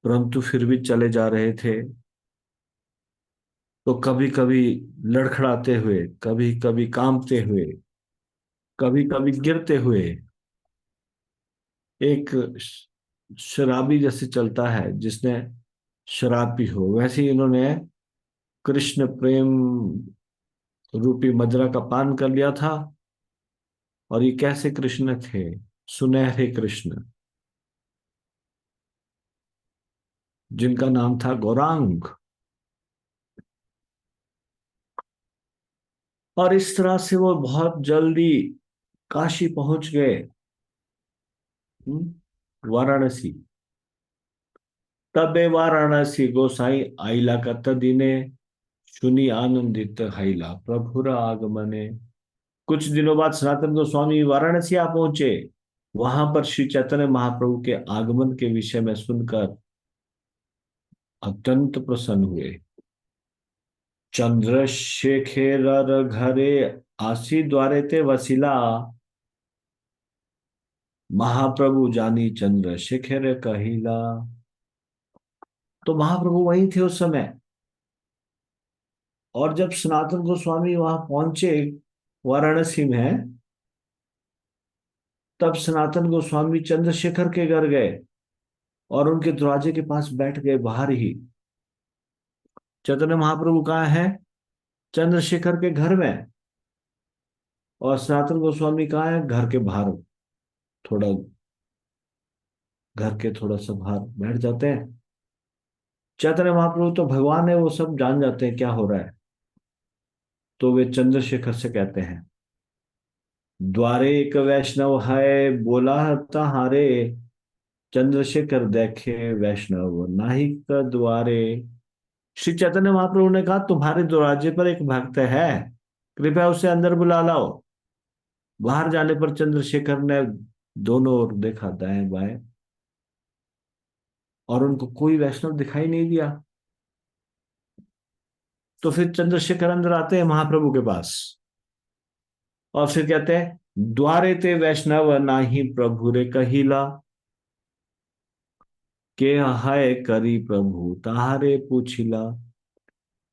परंतु फिर भी चले जा रहे थे। तो कभी कभी लड़खड़ाते हुए, कभी कभी कांपते हुए, कभी कभी गिरते हुए, एक शराबी जैसे चलता है जिसने शराब पी हो, वैसे ही इन्होंने कृष्ण प्रेम रूपी मदिरा का पान कर लिया था। और ये कैसे कृष्ण थे? सुनहरे कृष्ण, जिनका नाम था गौरांग। और इस तरह से वो बहुत जल्दी काशी पहुंच गए। वाराणसी। तबे वाराणसी गोसाई आइला कतदिने, सुनी आनंदित हैला प्रभुर आगमने। कुछ दिनों बाद सनातन गोस्वामी वाराणसी आ पहुंचे। वहां पर श्री चैतन्य महाप्रभु के आगमन के विषय में सुनकर अत्यंत प्रसन्न हुए। चंद्रशेखर घरे आसी द्वारे ते वसिला, महाप्रभु जानी चंद्रशेखर कहिला। तो महाप्रभु वहीं थे उस समय। और जब सनातन गोस्वामी वहां पहुंचे वाराणसी में, तब सनातन गोस्वामी चंद्रशेखर के घर गए और उनके दरवाजे के पास बैठ गए बाहर ही। चैतन्य महाप्रभु कहाँ है? चंद्रशेखर के घर में। और सनातन गोस्वामी कहाँ है? घर के बाहर, थोड़ा, घर के थोड़ा सा बाहर बैठ जाते हैं। चैतन्य महाप्रभु तो भगवान है, वो सब जान जाते हैं क्या हो रहा है। तो वे चंद्रशेखर से कहते हैं, द्वारे एक वैष्णव है बोला तहारे, चंद्रशेखर देखे वैष्णव नाही का द्वारे। श्री चैतन्य महाप्रभु ने कहा, तुम्हारे दरवाजे पर एक भक्त है, कृपया उसे अंदर बुला लाओ। बाहर जाने पर चंद्रशेखर ने दोनों ओर देखा, दाएं बाएं, और उनको कोई वैष्णव दिखाई नहीं दिया। तो फिर चंद्रशेखर अंदर आते हैं महाप्रभु के पास और फिर कहते हैं, द्वारे ते वैष्णव नाही प्रभु रे कहिला, के हाय करी प्रभु ताहारे पूछिला।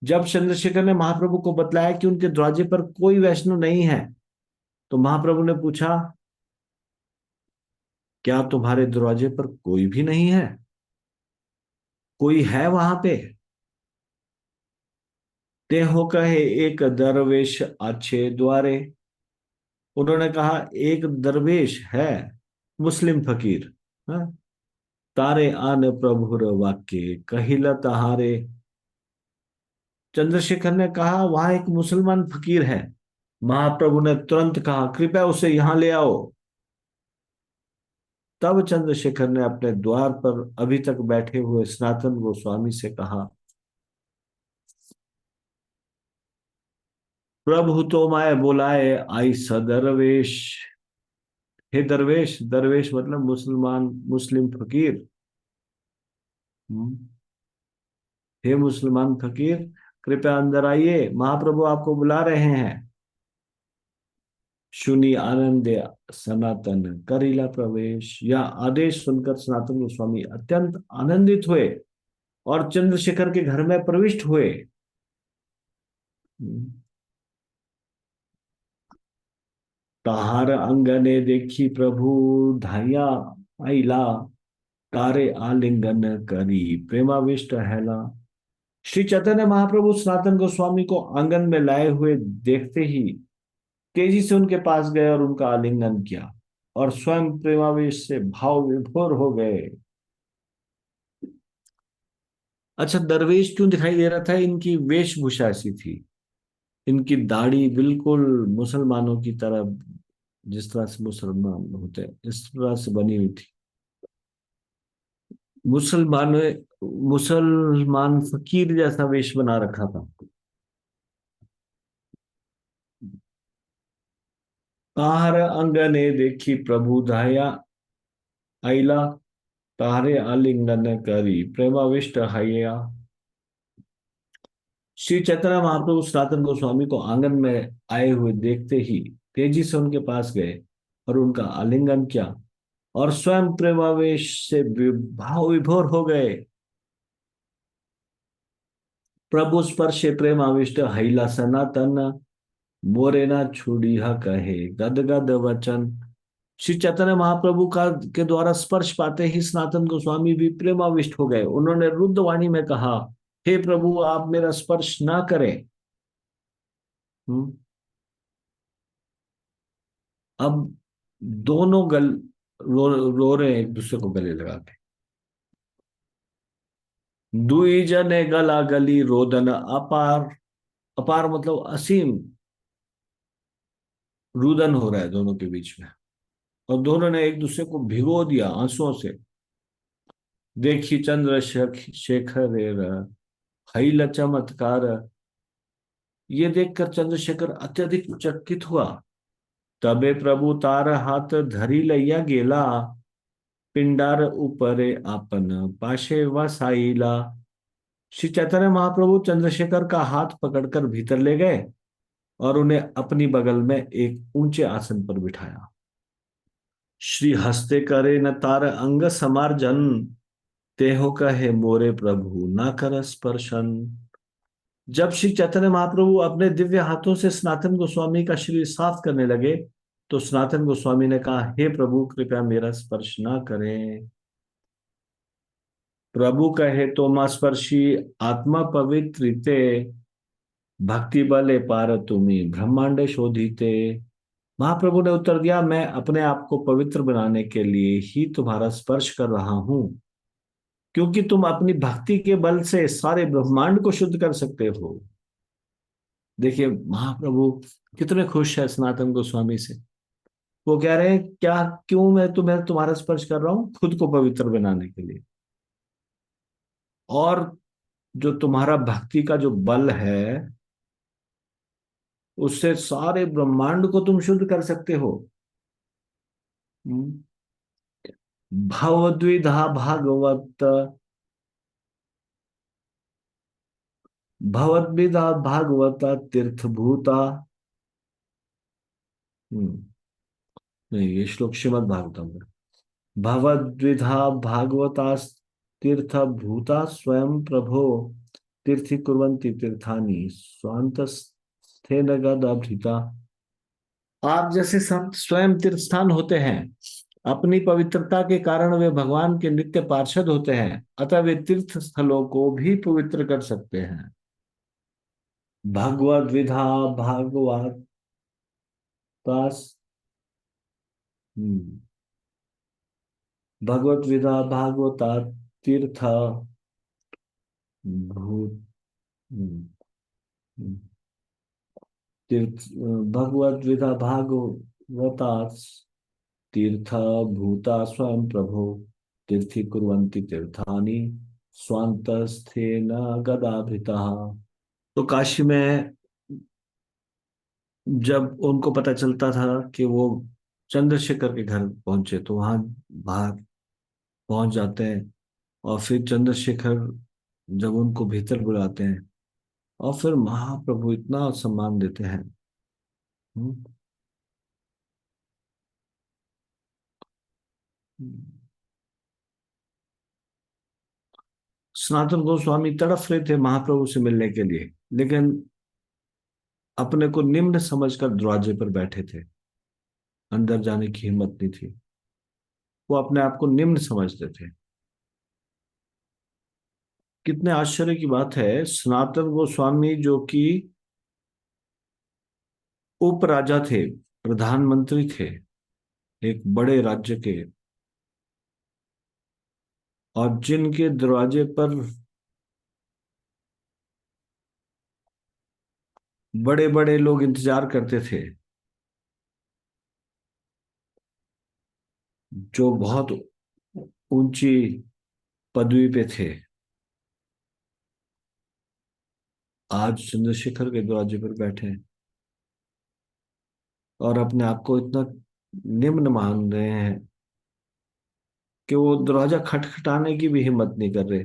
जब चंद्रशेखर ने महाप्रभु को बतलाया कि उनके दरवाजे पर कोई वैष्णव नहीं है, तो महाप्रभु ने पूछा, क्या तुम्हारे दरवाजे पर कोई भी नहीं है? कोई है वहां पे? ते हो कहे एक दरवेश अच्छे द्वारे। उन्होंने कहा, एक दरवेश है, मुस्लिम फकीर। हाँ? तारे आन प्रभुर वाक्य कहिला तहारे। चंद्रशेखर ने कहा, वहां एक मुसलमान फकीर है। महाप्रभु ने तुरंत कहा, कृपया उसे यहां ले आओ। तब चंद्रशेखर ने अपने द्वार पर अभी तक बैठे हुए सनातन गोस्वामी से कहा, प्रभु तो मैं बुलाए आई सदरवेश। हे दरवेश, दरवेश मतलब मुसलमान, मुस्लिम फकीर। हम्म, हे मुसलमान फकीर, कृपया अंदर आइए, महाप्रभु आपको बुला रहे हैं। सुनी आनंद सनातन करीला प्रवेश। यह आदेश सुनकर सनातन गोस्वामी अत्यंत आनंदित हुए और चंद्रशेखर के घर में प्रविष्ट हुए। ताहार अंगने देखी प्रभु धाया आईला, तारे आलिंगन करी प्रेमाविष्ट हैला। श्री चैतन्य महाप्रभु सनातन गोस्वामी को आंगन में लाए हुए देखते ही तेजी से उनके पास गए और उनका आलिंगन किया और स्वयं प्रेमावेश से भाव विभोर हो गए। अच्छा, दरवेश क्यों दिखाई दे रहा था? इनकी वेशभूषा ऐसी थी, इनकी दाढ़ी बिल्कुल मुसलमानों की तरह, जिस तरह से मुसलमान होते हैं इस तरह से बनी हुई थी। मुसलमान मुसलमान फकीर जैसा वेश बना रखा था। ताहर अंगने देखी प्रभु धाया आइला, ताहरे आलिंगन करी प्रेमाविष्ट हैया। श्री चैतन्य महाप्रभु सनातन गोस्वामी को आंगन में आए हुए देखते ही तेजी से उनके पास गए और उनका आलिंगन किया और स्वयं प्रेमावेश से भाव विभोर हो गए। प्रभु स्पर्शे प्रेमाविष्ट हैला सनातन, मोरेना छुड़ीहा कहे गद गद वचन। श्री चैतन्य महाप्रभु का के द्वारा स्पर्श पाते ही सनातन गोस्वामी भी प्रेमाविष्ट हो गए। उन्होंने रुद्ध वाणी में कहा, हे प्रभु, आप मेरा स्पर्श ना करें। हम्म, अब दोनों रो रहे हैं एक दूसरे को गले लगा के। दुई जने गला गली रोदन अपार। अपार मतलब असीम, रुदन हो रहा है दोनों के बीच में, और दोनों ने एक दूसरे को भिगो दिया आंसुओं से। देखी चंद्र शेखर हईला चमत्कार। ये देखकर चंद्रशेखर अत्यधिक चकित हुआ। तबे प्रभु तार हाथ धरी लैया गेला, पिंडार ऊपरे आपन पाशे वसाईला। श्री चैतन्य महाप्रभु चंद्रशेखर का हाथ पकड़कर भीतर ले गए और उन्हें अपनी बगल में एक ऊंचे आसन पर बिठाया। श्री हस्ते करे न तार अंग समार्जन, तेहो कहे मोरे प्रभु ना कर स्पर्शन। जब श्री चैतन्य महाप्रभु अपने दिव्य हाथों से सनातन गोस्वामी का शरीर साफ करने लगे, तो सनातन गोस्वामी ने कहा, हे प्रभु कृपया मेरा स्पर्श ना करें। प्रभु कहे, तो मां स्पर्शी आत्मा पवित्रिते, भक्ति बले पार तुम्ही ब्रह्मांड शोधिते। महाप्रभु ने उत्तर दिया, मैं अपने आप को पवित्र बनाने के लिए ही तुम्हारा स्पर्श कर रहा हूं, क्योंकि तुम अपनी भक्ति के बल से सारे ब्रह्मांड को शुद्ध कर सकते हो। देखिए महाप्रभु कितने खुश है सनातन गोस्वामी से। वो कह रहे हैं, क्या, क्यों मैं तुम्हें तुम्हारा स्पर्श कर रहा हूं? खुद को पवित्र बनाने के लिए। और जो तुम्हारा भक्ति का जो बल है, उससे सारे ब्रह्मांड को तुम शुद्ध कर सकते हो। हम्म। भवद्विधा भागवत, भवद्विधा भागवत तीर्थभूता। हम्म, नहीं, ये श्लोक श्रीमद् भागवतम में। भवद्विधा भागवता तीर्थभूता स्वयं प्रभो तीर्थि कुर्वन्ति तीर्थानि स्वान्तस्थेन गदाभृता। आप जैसे संत स्वयं तीर्थ स्थान होते हैं, अपनी पवित्रता के कारण वे भगवान के नित्य पार्षद होते हैं, अतः वे तीर्थ स्थलों को भी पवित्र कर सकते हैं। भगवद विधा भागवत दास। भगवत विधा भागवता तीर्थ भूत। हम्म, हम्म, तीर्थ भगवत विधा भागवता तीर्थ भूता स्वयं प्रभो तीर्थि कुर्वन्ति तीर्थानि स्वान्तस्थेन गदाभृतः। तो काशी में जब उनको पता चलता था कि वो चंद्रशेखर के घर पहुंचे, तो वहां बाहर पहुंच जाते हैं। और फिर चंद्रशेखर जब उनको भीतर बुलाते हैं, और फिर महाप्रभु इतना सम्मान देते हैं। हम्म। सनातन गोस्वामी तड़फ रहे थे महाप्रभु से मिलने के लिए, लेकिन अपने को निम्न समझकर दरवाजे पर बैठे थे। अंदर जाने की हिम्मत नहीं थी। वो अपने आप को निम्न समझते थे। कितने आश्चर्य की बात है, सनातन गोस्वामी जो कि उपराजा थे, प्रधानमंत्री थे एक बड़े राज्य के, और जिनके दरवाजे पर बड़े बड़े लोग इंतजार करते थे, जो बहुत ऊंची पदवी पे थे, आज चंद्रशेखर के दरवाजे पर बैठे हैं और अपने आप को इतना निम्न मान रहे हैं कि वो दरवाजा खटखटाने की भी हिम्मत नहीं कर रहे।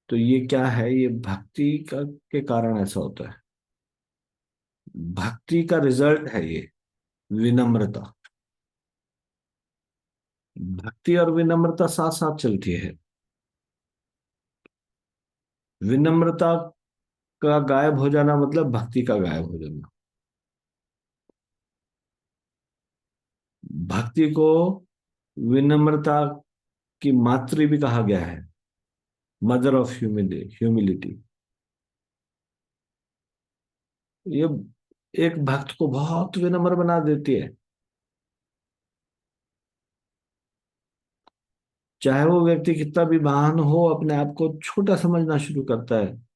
तो ये क्या है? ये भक्ति का के कारण ऐसा होता है। भक्ति का रिजल्ट है ये, विनम्रता। भक्ति और विनम्रता साथ साथ चलती है। विनम्रता का गायब हो जाना मतलब भक्ति का गायब हो जाना। भक्ति को विनम्रता की मातृ भी कहा गया है, मदर ऑफ ह्यूमिलिटी। ये एक भक्त को बहुत विनम्र बना देती है। चाहे वो व्यक्ति कितना भी महान हो, अपने आप को छोटा समझना शुरू करता है,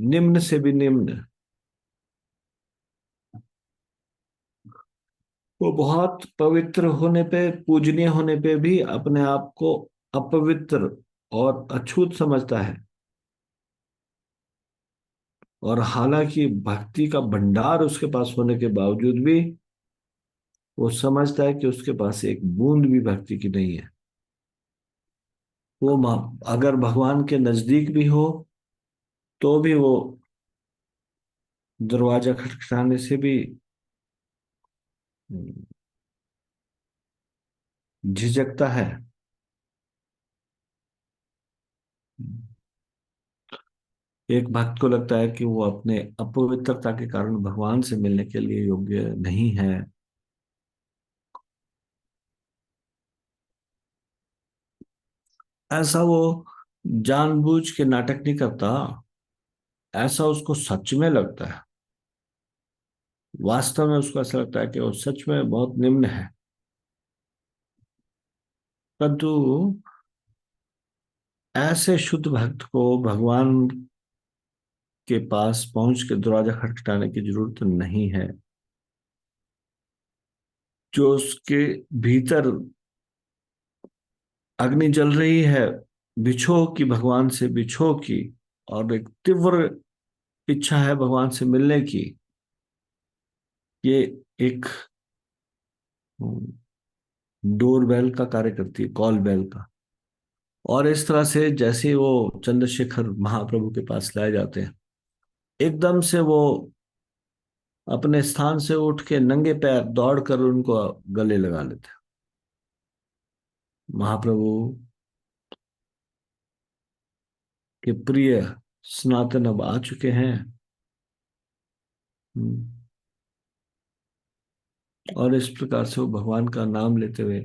निम्न से भी निम्न। वो बहुत पवित्र होने पे, पूजनीय होने पे भी अपने आप को अपवित्र और अछूत समझता है। और हालांकि भक्ति का भंडार उसके पास होने के बावजूद भी वो समझता है कि उसके पास एक बूंद भी भक्ति की नहीं है। वो अगर भगवान के नजदीक भी हो, तो भी वो दरवाजा खटखटाने से भी हम्म, झिझकता है। एक भक्त को लगता है कि वो अपने अपवित्रता के कारण भगवान से मिलने के लिए योग्य नहीं है। ऐसा वो जानबूझ के नाटक नहीं करता, ऐसा उसको सच में लगता है। वास्तव में उसको ऐसा लगता है कि वो सच में बहुत निम्न है। परंतु ऐसे शुद्ध भक्त को भगवान के पास पहुंच के दरवाजा खटखटाने की जरूरत नहीं है। जो उसके भीतर अग्नि जल रही है, बिछो की, भगवान से बिछो की, और एक तीव्र इच्छा है भगवान से मिलने की, ये एक डोर बेल का कार्य करती है, कॉल बेल का। और इस तरह से जैसे वो चंद्रशेखर महाप्रभु के पास लाए जाते हैं, एकदम से वो अपने स्थान से उठ के नंगे पैर दौड़कर उनको गले लगा लेते हैं। महाप्रभु के प्रिय सनातन अब आ चुके हैं। हम्म, और इस प्रकार से वो भगवान का नाम लेते हुए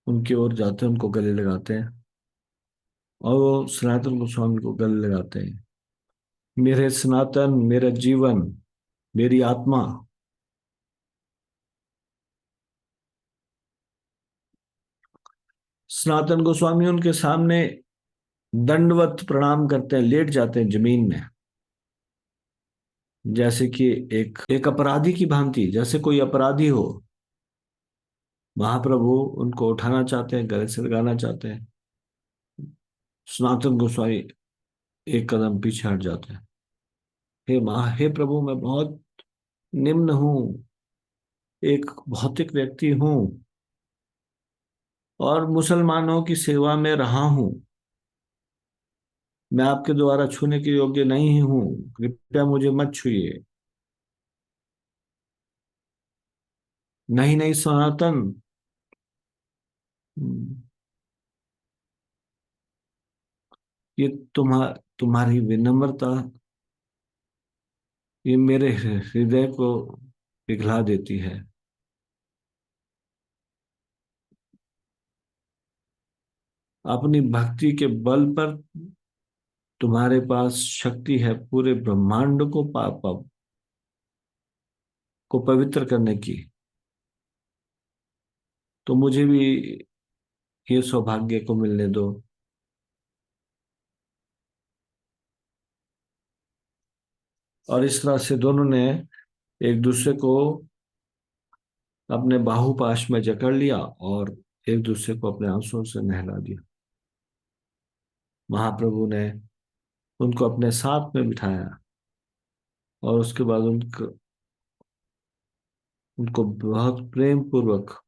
उनकी ओर जाते हैं, उनको गले लगाते हैं, और वो सनातन गोस्वामी को गले लगाते हैं। मेरे सनातन, मेरा जीवन, मेरी आत्मा। सनातन गोस्वामी उनके सामने दंडवत प्रणाम करते हैं, लेट जाते हैं जमीन में, जैसे कि एक अपराधी की भांति, जैसे कोई अपराधी हो। महाप्रभु उनको उठाना चाहते हैं, गले से लगाना चाहते हैं। सनातन गोस्वामी एक कदम पीछे हट जाते हैं। हे प्रभु, मैं बहुत निम्न हूँ, एक भौतिक व्यक्ति हूँ, और मुसलमानों की सेवा में रहा हूँ। मैं आपके द्वारा छूने के योग्य नहीं हूँ, कृपया मुझे मत छूइए। नहीं नहीं सनातन। हम्म, ये तुम्हारी विनम्रता, ये मेरे हृदय को पिघला देती है। अपनी भक्ति के बल पर तुम्हारे पास शक्ति है पूरे ब्रह्मांड को पाप को पवित्र करने की। तो मुझे भी ये सौभाग्य को मिलने दो। और इस तरह से दोनों ने एक दूसरे को अपने बाहुपाश में जकड़ लिया, और एक दूसरे को अपने आंसुओं से नहला दिया। महाप्रभु ने उनको अपने साथ में बिठाया, और उसके बाद उनको उनको बहुत प्रेम पूर्वक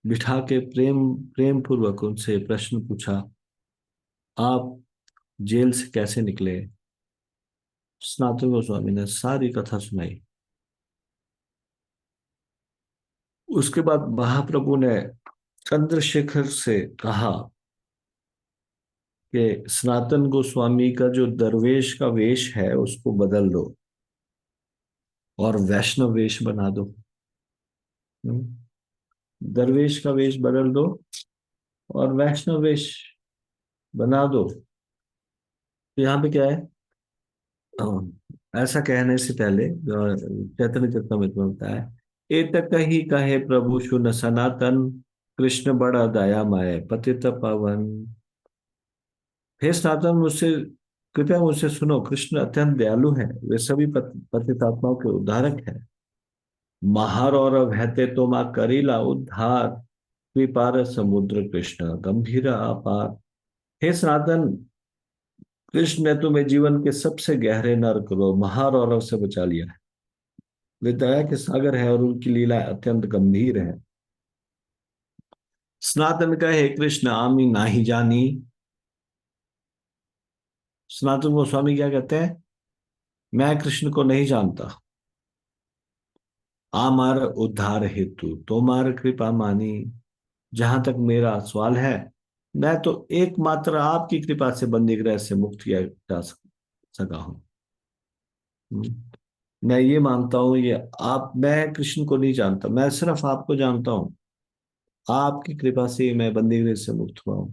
बिठा के प्रेम प्रेम पूर्वक उनसे प्रश्न पूछा, आप जेल से कैसे निकले। सनातन गोस्वामी ने सारी कथा सुनाई। उसके बाद महाप्रभु ने चंद्रशेखर से कहा कि सनातन गोस्वामी का जो दरवेश का वेश है उसको बदल दो, और वैष्णव वेश बना दो। हम्म, दरवेश का वेश बदल दो और वैष्णव वेश बना दो। तो यहाँ पे क्या है, ऐसा कहने से पहले चैतन्य चरितमृत में होता है, एतक ही कहे प्रभु शुन सनातन, कृष्ण बड़ा दयामय पतित पावन। हे सनातन, मुझसे कृपया मुझसे सुनो, कृष्ण अत्यंत दयालु है, वे सभी पतित आत्माओं के उद्धारक है। महारौरव हैते तो माँ करीला उद्धार, कृपार समुद्र कृष्ण गंभीर अपार। हे सनातन, कृष्ण ने तुम्हें जीवन के सबसे गहरे नर्क रो महारौरव से बचा लिया है। वे दया के सागर है, और उनकी लीला अत्यंत गंभीर है। सनातन कहे कृष्ण आमी नाही जानी। सनातन गोस्वामी क्या कहते हैं, मैं कृष्ण को नहीं जानता। आमार उद्धार हेतु तोमार कृपा मानी। जहां तक मेरा सवाल है, मैं तो एकमात्र आपकी कृपा से बंदी गृह से मुक्त किया जा सका हूं। मैं ये मानता हूं, ये आप, मैं कृष्ण को नहीं जानता, मैं सिर्फ आपको जानता हूं। आपकी कृपा से ही मैं बंदी गृह से मुक्त हुआ हूं।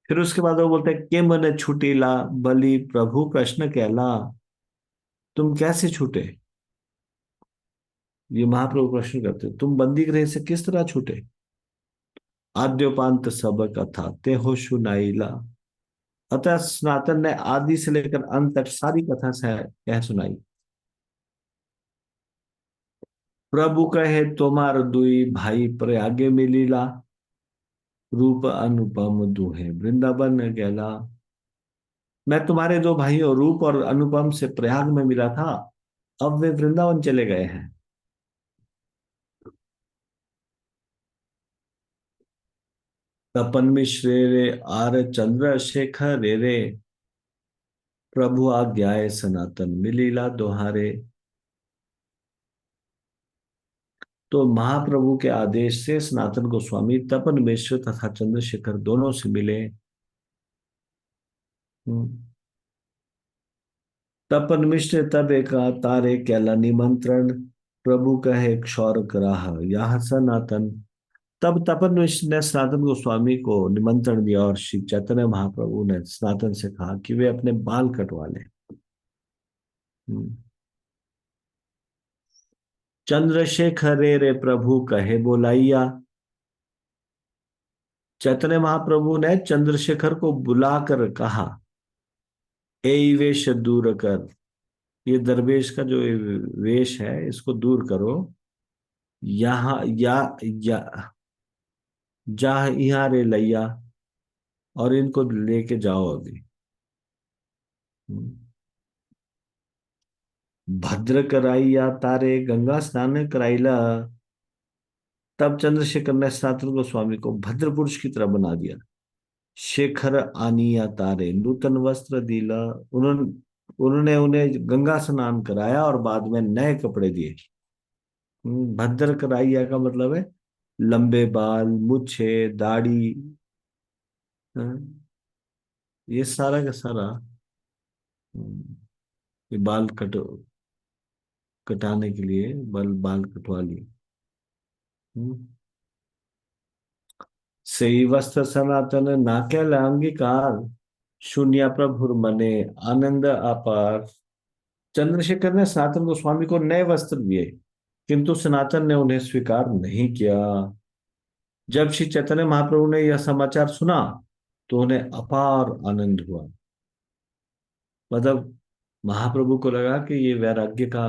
फिर उसके बाद वो बोलते हैं, के मन छुटीला बलि प्रभु प्रश्न कहला। तुम कैसे छूटे? ये महाप्रभु प्रश्न करते, तुम बंदी गृह से किस तरह छूटे? आद्योपांत सब कथा ते हो सुनाईला। अतः सनातन ने आदि से लेकर अंत तक सारी कथा से कह सुनाई। प्रभु कहे तुम्हार दुई भाई प्रयागे मिलीला। रूप अनुपम दुहे वृंदावन गेला। मैं तुम्हारे दो भाइयों रूप और अनुपम से प्रयाग में मिला था, अब वे वृंदावन चले गए हैं। तपन मिश्रे रे आर चंद्रशेखर रे। प्रभु आज्ञाए सनातन मिलीला दोहारे। तो महाप्रभु के आदेश से सनातन गोस्वामी तपन मिश्र तथा चंद्रशेखर दोनों से मिले। हम्म। तपन मिश्र तब एक तारे कैला निमंत्रण। प्रभु कहे क्षौर कराह यह सनातन। तब तपन मिश्र ने सनातन गोस्वामी को निमंत्रण दिया और श्री चैतन्य महाप्रभु ने सनातन से कहा कि वे अपने बाल कटवा लें। हम्म। चंद्रशेखर रे प्रभु कहे बोलाइया। चैतन्य महाप्रभु ने चंद्रशेखर को बुलाकर कहा, ए वेश दूर कर। ये दरवेश का जो ये वेश है, इसको दूर करो। यहाँ या जा यहाँ रे लैया। और इनको लेके जाओ अभी। भद्र कराइया तारे गंगा स्नान कराइला। तब चंद्रशेखर ने सनातन गोस्वामी को भद्र पुरुष की तरह बना दिया। शेखर आनिया तारे नूतन वस्त्र दिला। उन्होंने उन्होंने उन्हें गंगा स्नान कराया और बाद में नए कपड़े दिए। भद्र कराइया का मतलब है लंबे बाल, मूछे, दाढ़ी। हाँ, ये सारा का सारा। ये बाल कटाने के लिए बाल बाल कटवा लिए। हम्म। सही वस्त्र सनातन नाके अंगीकार। शून्य प्रभुर मने आनंद अपार। चंद्रशेखर ने सनातन गोस्वामी को नए वस्त्र दिए, किंतु सनातन ने उन्हें स्वीकार नहीं किया। जब श्री चैतन्य महाप्रभु ने यह समाचार सुना तो उन्हें अपार आनंद हुआ। मतलब महाप्रभु को लगा कि ये वैराग्य का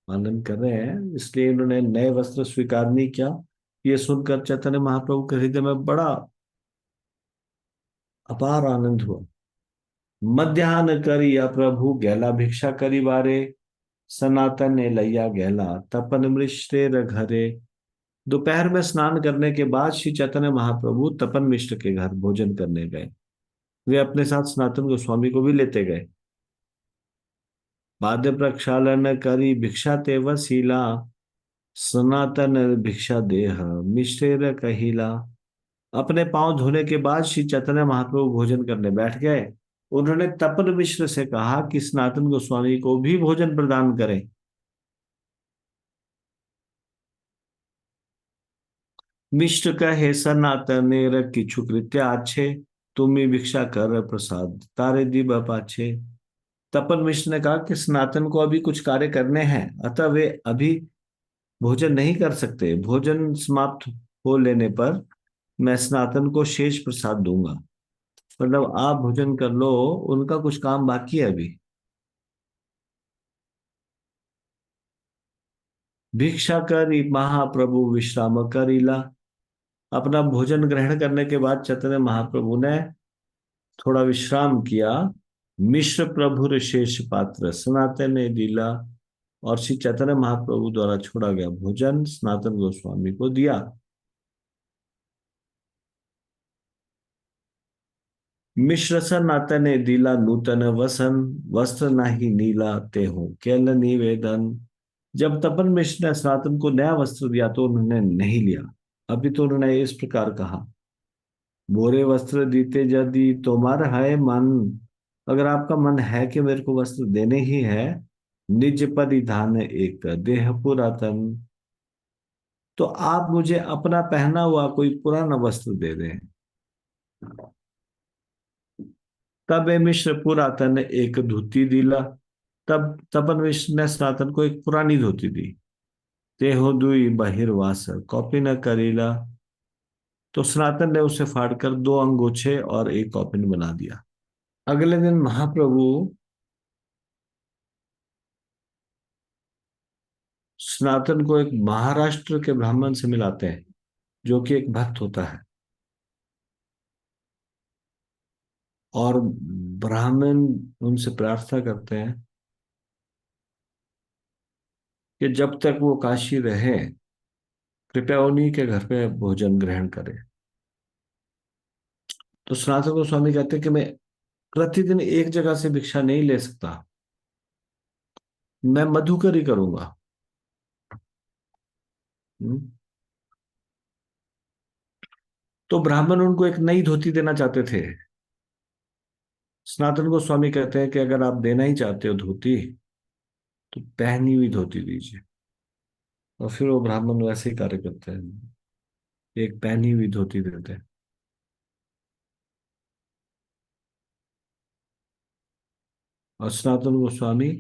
आनंद कर रहे हैं, इसलिए इन्होंने नए वस्त्र स्वीकार नहीं किया। ये सुनकर चैतन्य महाप्रभु के हृदय में बड़ा अपार आनंद हुआ। मध्याह्न करिया प्रभु गैला भिक्षा करी बारे। सनातन ने लैया गैला तपन मिश्रेर घरे। दोपहर में स्नान करने के बाद श्री चैतन्य महाप्रभु तपन मिश्र के घर भोजन करने गए। वे अपने साथ सनातन गोस्वामी को भी लेते गए। पाद प्रक्षालन करी भिक्षा ते वसीला। सनातन भिक्षा देह मिश्रेर कहिला। अपने पांव धोने के बाद श्री चैतन्य महाप्रभु भोजन करने बैठ गए। उन्होंने तपन मिश्र से कहा कि सनातन गोस्वामी को भी भोजन प्रदान करें। मिश्र कहे सनातनेर किछु कृत्य आछे। तुम्ही भिक्षा कर प्रसाद तारे दी पाछे। तपन मिश्र ने कहा कि सनातन को अभी कुछ कार्य करने हैं, अतः वे अभी भोजन नहीं कर सकते। भोजन समाप्त हो लेने पर मैं सनातन को शेष प्रसाद दूंगा। मतलब आप भोजन कर लो, उनका कुछ काम बाकी है अभी। भिक्षा करी महाप्रभु विश्राम करीला। अपना भोजन ग्रहण करने के बाद चैतन्य महाप्रभु ने थोड़ा विश्राम किया। मिश्र प्रभु शेष पात्र सनातन ने लीला। और श्री चैतन्य महाप्रभु द्वारा छोड़ा गया भोजन सनातन गोस्वामी को दिया। मिश्रसन नातने दिला नूतन वसन, वस्त्र नाही नीला ते हो केल निवेदन। जब तपन मिश्र ने सनातन को नया वस्त्र दिया तो उन्होंने नहीं लिया। अभी तो उन्होंने इस प्रकार कहा, मोरे वस्त्र दीते यदि तुम्हार है मन। अगर आपका मन है कि मेरे को वस्त्र देने ही है, निज परिधान एक देह पुरातन, तो आप मुझे अपना पहना हुआ कोई पुराना वस्त्र दे दें। तब ए मिश्र पुरातन एक धोती दिला। तब तपन मिश्र ने सनातन को एक पुरानी धोती दी। तेहो दुई बहिर्वास कॉपी न करीला। तो सनातन ने उसे फाड़कर दो अंगोछे और एक कौपिन बना दिया। अगले दिन महाप्रभु सनातन को एक महाराष्ट्र के ब्राह्मण से मिलाते हैं, जो कि एक भक्त होता है। और ब्राह्मण उनसे प्रार्थना करते हैं कि जब तक वो काशी रहे, कृपया उन्हीं के घर पे भोजन ग्रहण करें। तो सनातन गोस्वामी कहते हैं कि मैं प्रतिदिन एक जगह से भिक्षा नहीं ले सकता, मैं मधुकरी करूंगा। हम्म। तो ब्राह्मण उनको एक नई धोती देना चाहते थे। सनातन गोस्वामी कहते हैं कि अगर आप देना ही चाहते हो धोती, तो पहनी हुई धोती दीजिए। और फिर वो ब्राह्मण वैसे ही कार्य करते हैं, एक पहनी हुई धोती देते हैं। और सनातन गोस्वामी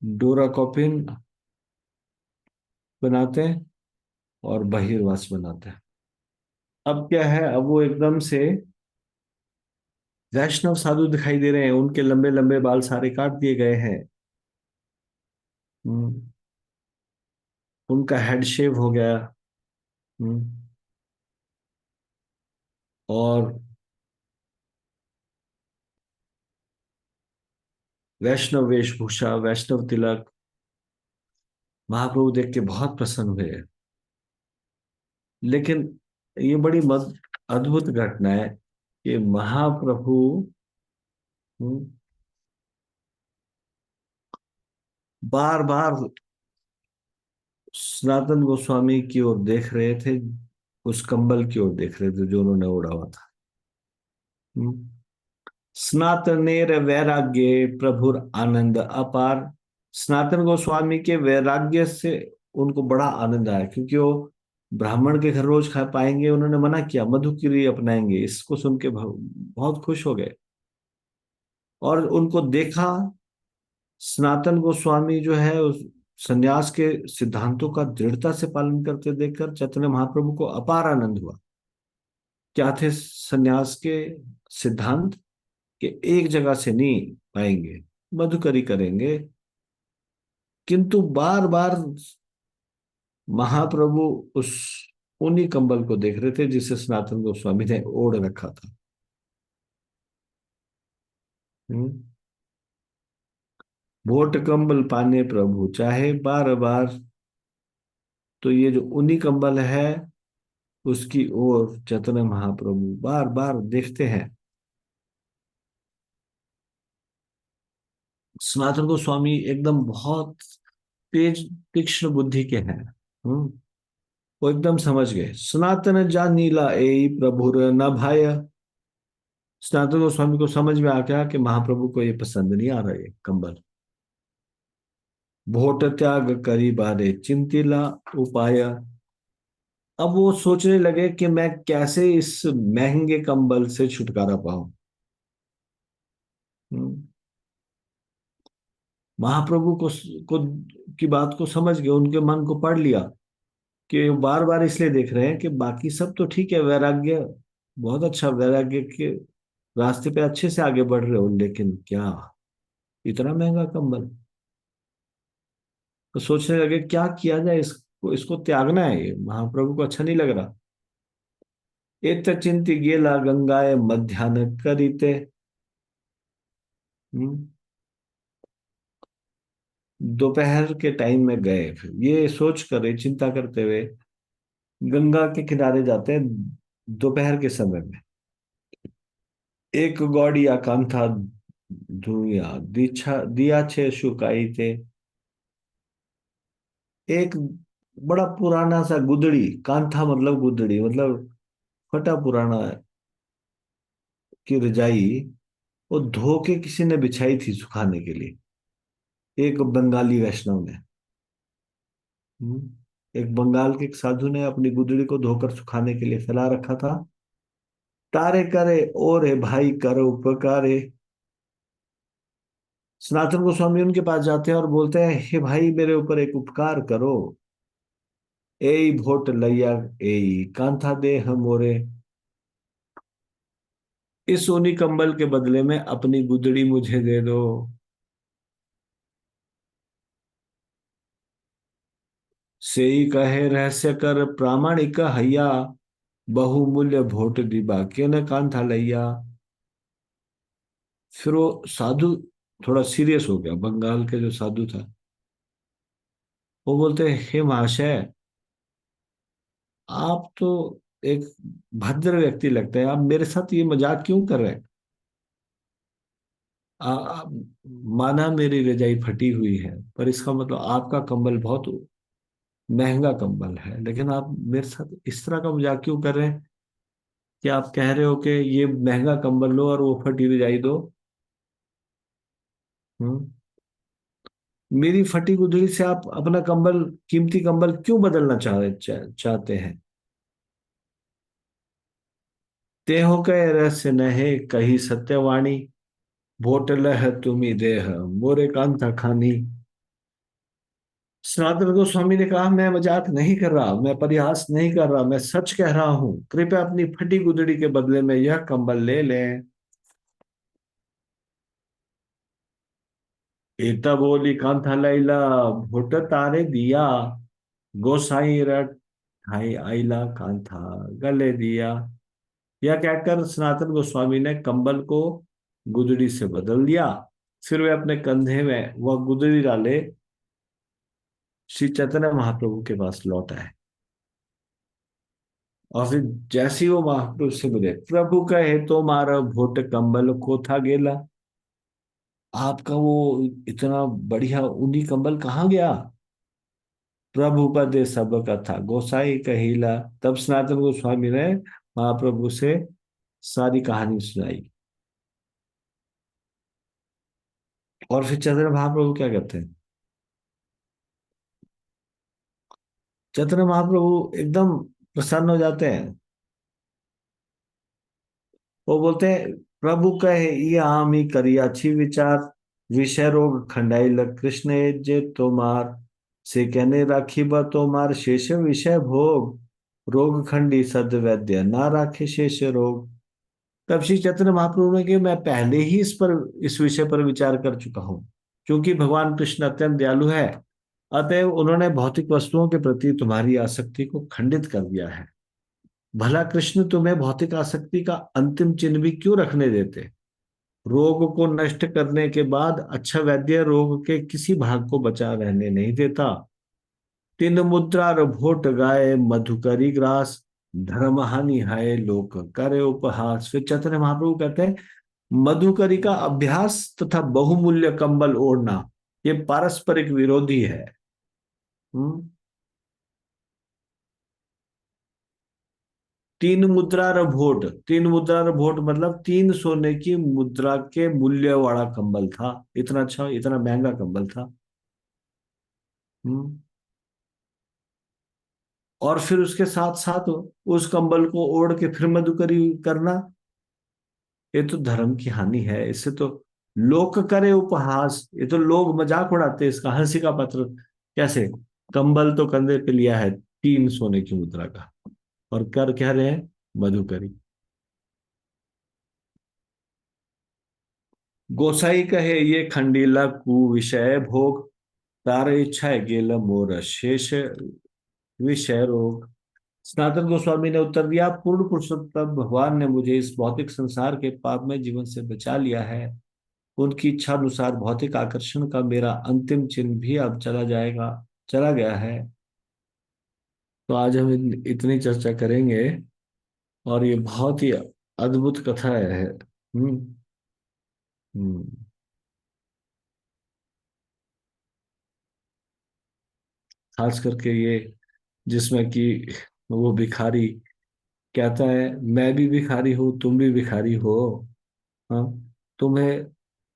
डोरा कॉपिन बनाते हैं और बहिर्वास बनाते हैं। अब क्या है, अब वो एकदम से वैष्णव साधु दिखाई दे रहे हैं, उनके लंबे लंबे बाल सारे काट दिए गए हैं। हम्म, उनका हेड शेव हो गया। हम्म, और वैष्णव वेशभूषा, वैष्णव तिलक। महाप्रभु देख के बहुत प्रसन्न हुए। लेकिन ये बड़ी अद्भुत घटना है कि महाप्रभु हम्म, बार बार सनातन गोस्वामी की ओर देख रहे थे, उस कंबल की ओर देख रहे थे जो उन्होंने ओढ़ा हुआ था। हम्म। सनातनेर वैराग्य प्रभुर आनंद अपार। सनातन गोस्वामी के वैराग्य से उनको बड़ा आनंद आया, क्योंकि वो ब्राह्मण के घर रोज खा पाएंगे, उन्होंने मना किया, मधुकिरी अपनाएंगे। इसको सुन के बहुत खुश हो गए। और उनको देखा, सनातन गोस्वामी जो है उस संन्यास के सिद्धांतों का दृढ़ता से पालन करते देखकर चैतन्य महाप्रभु को अपार आनंद हुआ। क्या थे संन्यास के सिद्धांत? कि एक जगह से नहीं पाएंगे, मधुकरी करेंगे। किंतु बार बार महाप्रभु उस ऊनी कंबल को देख रहे थे जिसे सनातन गोस्वामी ने ओढ़ रखा था। हम्म। भोट कंबल पाने प्रभु चाहे बार बार। तो ये जो ऊनी कंबल है, उसकी ओर चैतन्य महाप्रभु बार बार देखते हैं। सनातन गोस्वामी एकदम बहुत तेज तीक्ष्ण बुद्धि के हैं। हम्म। वो एकदम समझ गए, सनातन जानीला ए प्रभुर न भाय। सनातन गोस्वामी को समझ में आ गया कि महाप्रभु को ये पसंद नहीं आ रहा ये कंबल। भोट त्याग करी बारे चिंतिला उपाय। अब वो सोचने लगे कि मैं कैसे इस महंगे कंबल से छुटकारा पाऊं। हम्म। महाप्रभु को की बात को समझ गए, उनके मन को पढ़ लिया कि बार बार इसलिए देख रहे हैं कि बाकी सब तो ठीक है, वैराग्य बहुत अच्छा, वैराग्य के रास्ते पे अच्छे से आगे बढ़ रहे हो, लेकिन क्या इतना महंगा कंबल। तो सोचने लगे क्या किया जाए, इसको इसको त्यागना है, ये महाप्रभु को अच्छा नहीं लग रहा। इत चिंति गेला गंगाए मध्यान्ह करीते। हम्म। दोपहर के टाइम में गए, फिर ये सोच कर, चिंता करते हुए गंगा के किनारे जाते हैं दोपहर के समय में। एक गौड़िया कांथा धुइया दीछा दिया छे शुकाई थे। एक बड़ा पुराना सा गुदड़ी, कांथा मतलब गुदड़ी मतलब फटा पुराना की रजाई, वो धो के किसी ने बिछाई थी सुखाने के लिए, एक बंगाली वैष्णव ने। एक बंगाल के एक साधु ने अपनी गुदड़ी को धोकर सुखाने के लिए फैला रखा था। तारे करे और है भाई करो उपकारे। सनातन गोस्वामी उनके पास जाते हैं और बोलते हैं, हे भाई मेरे ऊपर एक उपकार करो। एई भोट लैया, एई कांथा दे हम मोरे। इस ऊनी कंबल के बदले में अपनी गुदड़ी मुझे दे दो। सेई कहे रहस्य कर प्रामाणिक हैया, बहुमूल्य भोट दिबा के न कांथा लैया। फिर वो साधु थोड़ा सीरियस हो गया, बंगाल के जो साधु था। वो बोलते हैं, हे महाशय, आप तो एक भद्र व्यक्ति लगते हैं, आप मेरे साथ ये मजाक क्यों कर रहे हैं? आ, आ, माना मेरी रजाई फटी हुई है, पर इसका मतलब आपका कंबल बहुत महंगा कंबल है, लेकिन आप मेरे साथ इस तरह का मजाक क्यों कर रहे हैं कि आप कह रहे हो कि ये महंगा कंबल लो और वो फटी रजाई दो। हम्म मेरी फटी गुदड़ी से आप अपना कंबल, कीमती कंबल क्यों बदलना चाहते हैं? तेहो कह रहस्य नहे कही सत्यवाणी, भोटल है तुम्ही देह मोरे कांता खानी। सनातन गोस्वामी ने कहा, मैं मजाक नहीं कर रहा, मैं परिहास नहीं कर रहा, मैं सच कह रहा हूं, कृपया अपनी फटी गुदड़ी के बदले में यह कंबल ले लें। एता बोली कांथा लैला, भोट तारे दिया, गोसाई रट हाई आईला कांथा गले दिया। यह कहकर सनातन गोस्वामी ने कंबल को गुदड़ी से बदल दिया। फिर वे अपने कंधे में वह गुदड़ी डाले श्री चैतन्य महाप्रभु के पास लौट आए। और फिर जैसे ही वो महाप्रभु से मिले, प्रभु कहे तो मारा भोट कंबल को था गेला। आपका वो इतना बढ़िया ऊनी कंबल कहाँ गया? प्रभु पदे सब कथा गोसाई कहिला। तब सनातन गोस्वामी ने महाप्रभु से सारी कहानी सुनाई। और फिर चैतन्य महाप्रभु क्या कहते हैं? चैतन्य महाप्रभु एकदम प्रसन्न हो जाते हैं। वो बोलते हैं, प्रभु कहे ये आमी करिया छी विचार, विषय रोग खंडाइल कृष्ण जे तोमार, से कहने राखी बा तोमार शेष विषय भोग, रोग खंडी सद वैद्य ना राखे शेष रोग। तब श्री चैतन्य महाप्रभु ने कि मैं पहले ही इस विषय पर विचार कर चुका हूँ, क्योंकि भगवान कृष्ण अत्यंत दयालु है। अतएव उन्होंने भौतिक वस्तुओं के प्रति तुम्हारी आसक्ति को खंडित कर दिया है। भला कृष्ण तुम्हें भौतिक आसक्ति का अंतिम चिन्ह भी क्यों रखने देते? रोग को नष्ट करने के बाद अच्छा वैद्य रोग के किसी भाग को बचा रहने नहीं देता। तीन मुद्रा भोट गाय मधुकरी ग्रास, धर्म हानि है लोक करे उपहास। फिर चैतन्य महाप्रभु कहते हैं, मधुकरी का अभ्यास तथा बहुमूल्य कंबल ओढ़ना ये पारस्परिक विरोधी है। हम्म तीन मुद्रा र भोट मतलब 3 सोने की मुद्रा के मूल्य वाला कंबल था। इतना अच्छा, इतना महंगा कंबल था। हम्म और फिर उसके साथ साथ उस कंबल को ओढ़ के फिर मधुकरी करना, ये तो धर्म की हानि है। इससे तो लोक करे उपहास, ये तो लोग मजाक उड़ाते हैं इसका, हंसी का पात्र। कैसे? कंबल तो कंधे पे लिया है 3 सोने की मुद्रा का, और कर कह रहे हैं मधुकरी। गोसाई कहे ये खंडीला कु विषय भोग, तार इच्छा गेल मोर शेष विषय रोग। सनातन गोस्वामी ने उत्तर दिया, पूर्ण पुरुषोत्तम भगवान ने मुझे इस भौतिक संसार के पापमय जीवन से बचा लिया है। उनकी इच्छा अनुसार भौतिक आकर्षण का मेरा अंतिम चिन्ह भी अब चला गया है। तो आज हम इतनी चर्चा करेंगे, और ये बहुत ही अद्भुत कथा है। हम्म। हम्म। खास करके ये जिसमें कि वो भिखारी कहता है, मैं भी भिखारी हूँ, तुम भी भिखारी हो। हाँ। तुम्हें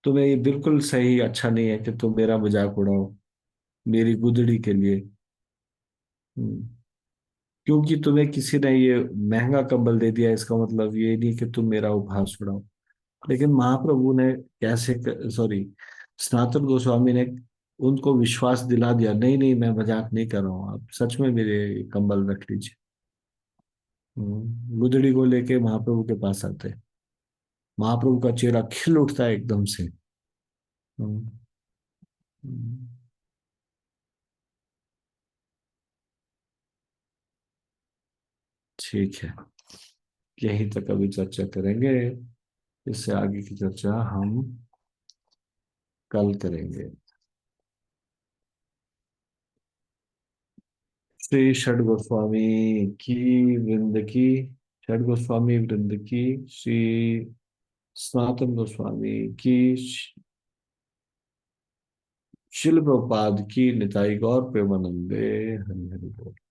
तुम्हें ये बिल्कुल सही अच्छा नहीं है कि तुम मेरा मजाक उड़ाओ मेरी गुदड़ी के लिए। हम्म। क्योंकि तुम्हें किसी ने ये महंगा कंबल दे दिया इसका मतलब ये नहीं कि तुम मेरा उपहास उड़ाओ। लेकिन महाप्रभु ने कैसे, सॉरी, सनातन गोस्वामी ने उनको विश्वास दिला दिया, नहीं नहीं मैं मजाक नहीं कर रहा हूँ, आप सच में मेरे कंबल रख लीजिए। गुदड़ी को लेके महाप्रभु के पास आते हैं। महाप्रभु का चेहरा खिल उठता है एकदम से। हम्म। हम्म। ठीक है, यहीं तक अभी चर्चा करेंगे। इससे आगे की चर्चा हम कल करेंगे। श्री षड गोस्वामी की वृंद की, षड गोस्वामी वृंद की, श्री सनातन गोस्वामी की, शिल प्रभुपाद की, निताई गौर प्रेमानंदे। हरि हरि बोल।